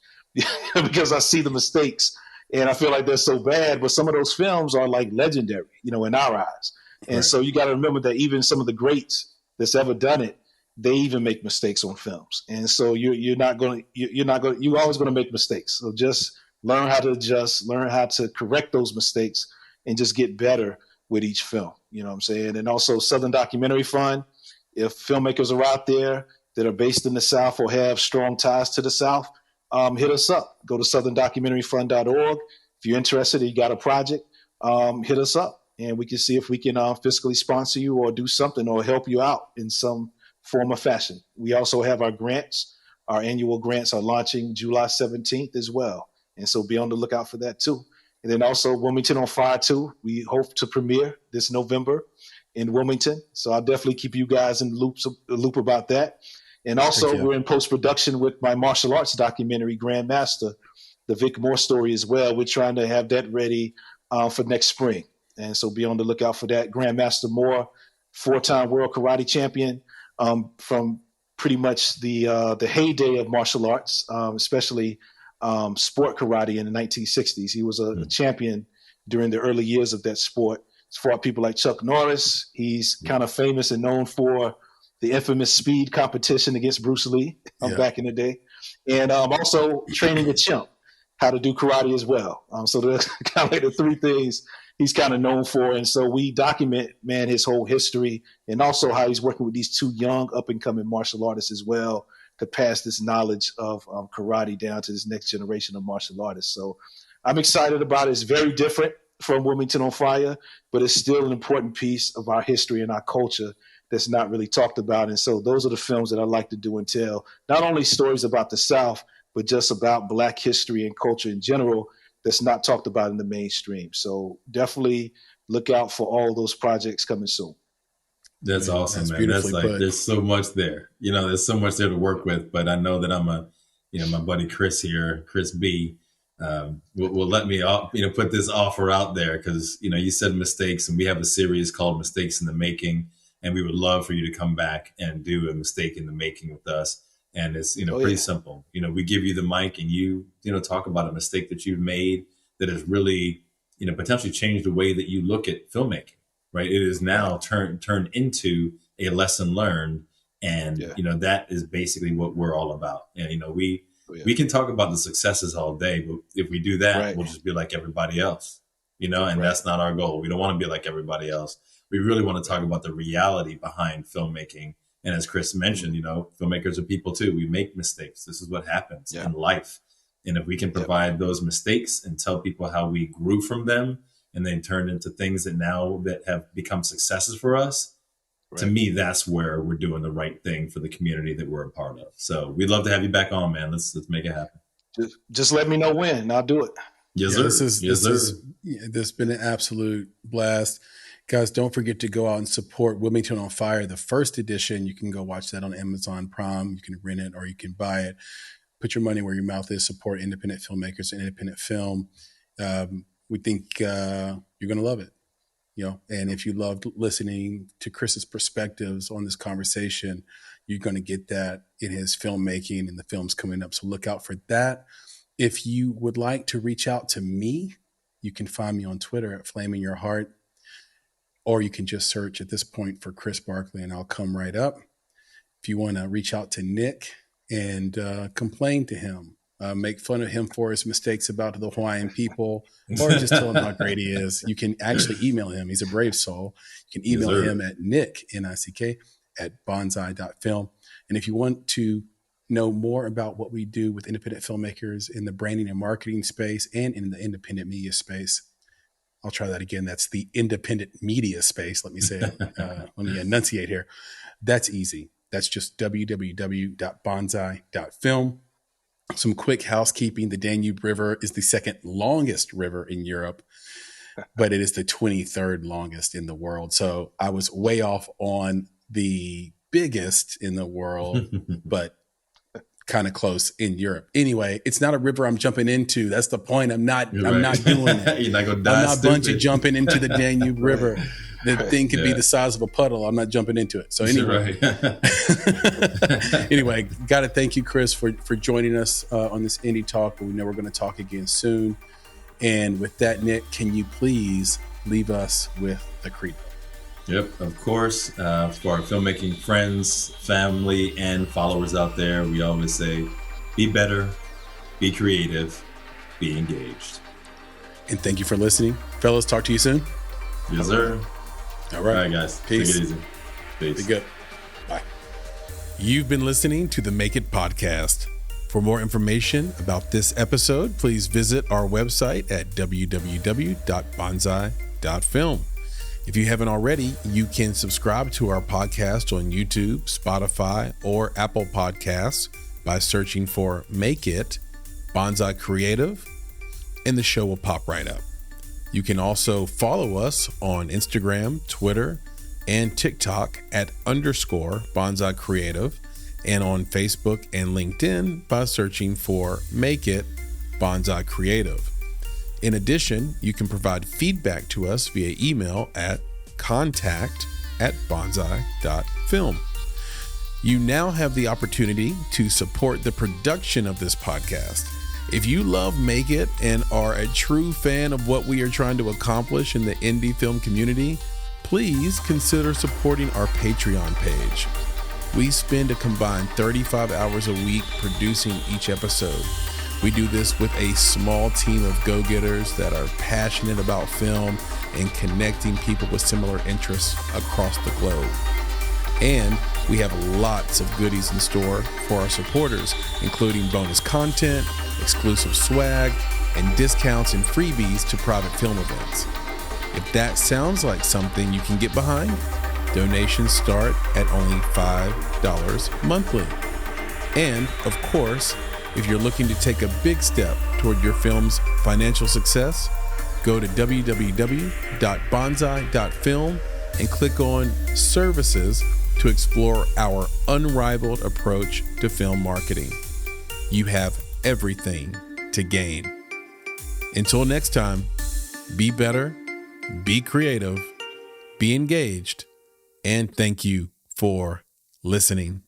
because I see the mistakes and I feel like they're so bad. But some of those films are like legendary, in our eyes. And so you got to remember that even some of the greats that's ever done it, they even make mistakes on films. And so you're always going to make mistakes. So just learn how to adjust, learn how to correct those mistakes, and just get better with each film. You know what I'm saying? And also Southern Documentary Fund, if filmmakers are out there that are based in the South or have strong ties to the South, hit us up. Go to southerndocumentaryfund.org. If you're interested, you got a project, hit us up. And we can see if we can fiscally sponsor you or do something or help you out in some form or fashion. We also have our grants. Our annual grants are launching July 17th as well. And so be on the lookout for that too. And then also Wilmington on Fire 2. We hope to premiere this November in Wilmington. So I'll definitely keep you guys in the loop about that. And also we're in post-production with my martial arts documentary, Grandmaster, the Vic Moore story as well. We're trying to have that ready for next spring. And so be on the lookout for that. Grandmaster Moore, 4-time world karate champion, from pretty much the heyday of martial arts, especially sport karate in the 1960s. He was a champion during the early years of that sport. He's fought people like Chuck Norris. He's kind of famous and known for the infamous speed competition against Bruce Lee back in the day. And also training a chimp how to do karate as well. So there's kind of like the three things he's kind of known for. And so we document, his whole history and also how he's working with these two young up-and-coming martial artists as well to pass this knowledge of karate down to this next generation of martial artists. So I'm excited about it. It's very different from Wilmington on Fire, but it's still an important piece of our history and our culture that's not really talked about. And so those are the films that I like to do and tell, not only stories about the South, but just about Black history and culture in general that's not talked about in the mainstream. So definitely look out for all those projects coming soon. That's awesome, man. That's like, there's so much there. There's so much there to work with. But I know that my buddy Chris here, Chris B, will let me, put this offer out there because, you said mistakes, and we have a series called Mistakes in the Making, and we would love for you to come back and do a mistake in the making with us. And it's, pretty simple. We give you the mic and you talk about a mistake that you've made that has really, potentially changed the way that you look at filmmaking, right? It is now turned into a lesson learned. And, that is basically what we're all about. And, we We can talk about the successes all day, but if we do that, we'll just be like everybody else, and that's not our goal. We don't want to be like everybody else. We really want to talk about the reality behind filmmaking. And as Chris mentioned, filmmakers are people too. We make mistakes. This is what happens in life. And if we can provide those mistakes and tell people how we grew from them and then turned into things that have become successes for us, to me, that's where we're doing the right thing for the community that we're a part of. So we'd love to have you back on, man. Let's make it happen. Just let me know when, and I'll do it. Yes, sir. This has been an absolute blast. Guys, don't forget to go out and support Wilmington On Fire, the first edition. You can go watch that on Amazon Prime. You can rent it or you can buy it. Put your money where your mouth is. Support independent filmmakers and independent film. We think you're going to love it. And if you loved listening to Chris's perspectives on this conversation, you're going to get that in his filmmaking and the films coming up. So look out for that. If you would like to reach out to me, you can find me on Twitter at Flame in Your Heart, or you can just search at this point for Chris Barkley and I'll come right up. If you want to reach out to Nick and complain to him, make fun of him for his mistakes about the Hawaiian people, or just tell him how great he is, you can actually email him. He's a brave soul. You can email him at Nick, N-I-C-K, at bonsai.film. And if you want to know more about what we do with independent filmmakers in the branding and marketing space and in the independent media space, I'll try that again. That's the independent media space. Let me say it. Let me enunciate here. That's easy. That's just www.bonsai.film. Some quick housekeeping. The Danube River is the second longest river in Europe, but it is the 23rd longest in the world. So I was way off on the biggest in the world, but kind of close in Europe. Anyway, it's not a river I'm jumping into. That's the point. I'm not doing it. You're not gonna die. I'm not bungee jumping into the Danube River. The thing could be the size of a puddle. I'm not jumping into it. So anyway, anyway, got to thank you, Chris, for joining us on this Indie Talk. But we know we're going to talk again soon. And with that, Nick, can you please leave us with the credo? Yep, of course. For our filmmaking friends, family, and followers out there, we always say, be better, be creative, be engaged. And thank you for listening. Fellas, talk to you soon. Yes, sir. All right, guys. Peace. Take it easy. Peace. Be good. Bye. You've been listening to the Make It podcast. For more information about this episode, please visit our website at www.bonsai.film. If you haven't already, you can subscribe to our podcast on YouTube, Spotify, or Apple Podcasts by searching for Make It Bonsai Creative, and the show will pop right up. You can also follow us on Instagram, Twitter, and TikTok at _Bonsai Creative, and on Facebook and LinkedIn by searching for Make It Bonsai Creative. In addition, you can provide feedback to us via email at contact@bonsai.film. You now have the opportunity to support the production of this podcast. If you love Make It and are a true fan of what we are trying to accomplish in the indie film community, please consider supporting our Patreon page. We spend a combined 35 hours a week producing each episode. We do this with a small team of go-getters that are passionate about film and connecting people with similar interests across the globe. And we have lots of goodies in store for our supporters, including bonus content, exclusive swag, and discounts and freebies to private film events. If that sounds like something you can get behind, donations start at only $5 monthly. And of course, if you're looking to take a big step toward your film's financial success, go to www.bonsai.film and click on Services to explore our unrivaled approach to film marketing. You have everything to gain. Until next time, be better, be creative, be engaged, and thank you for listening.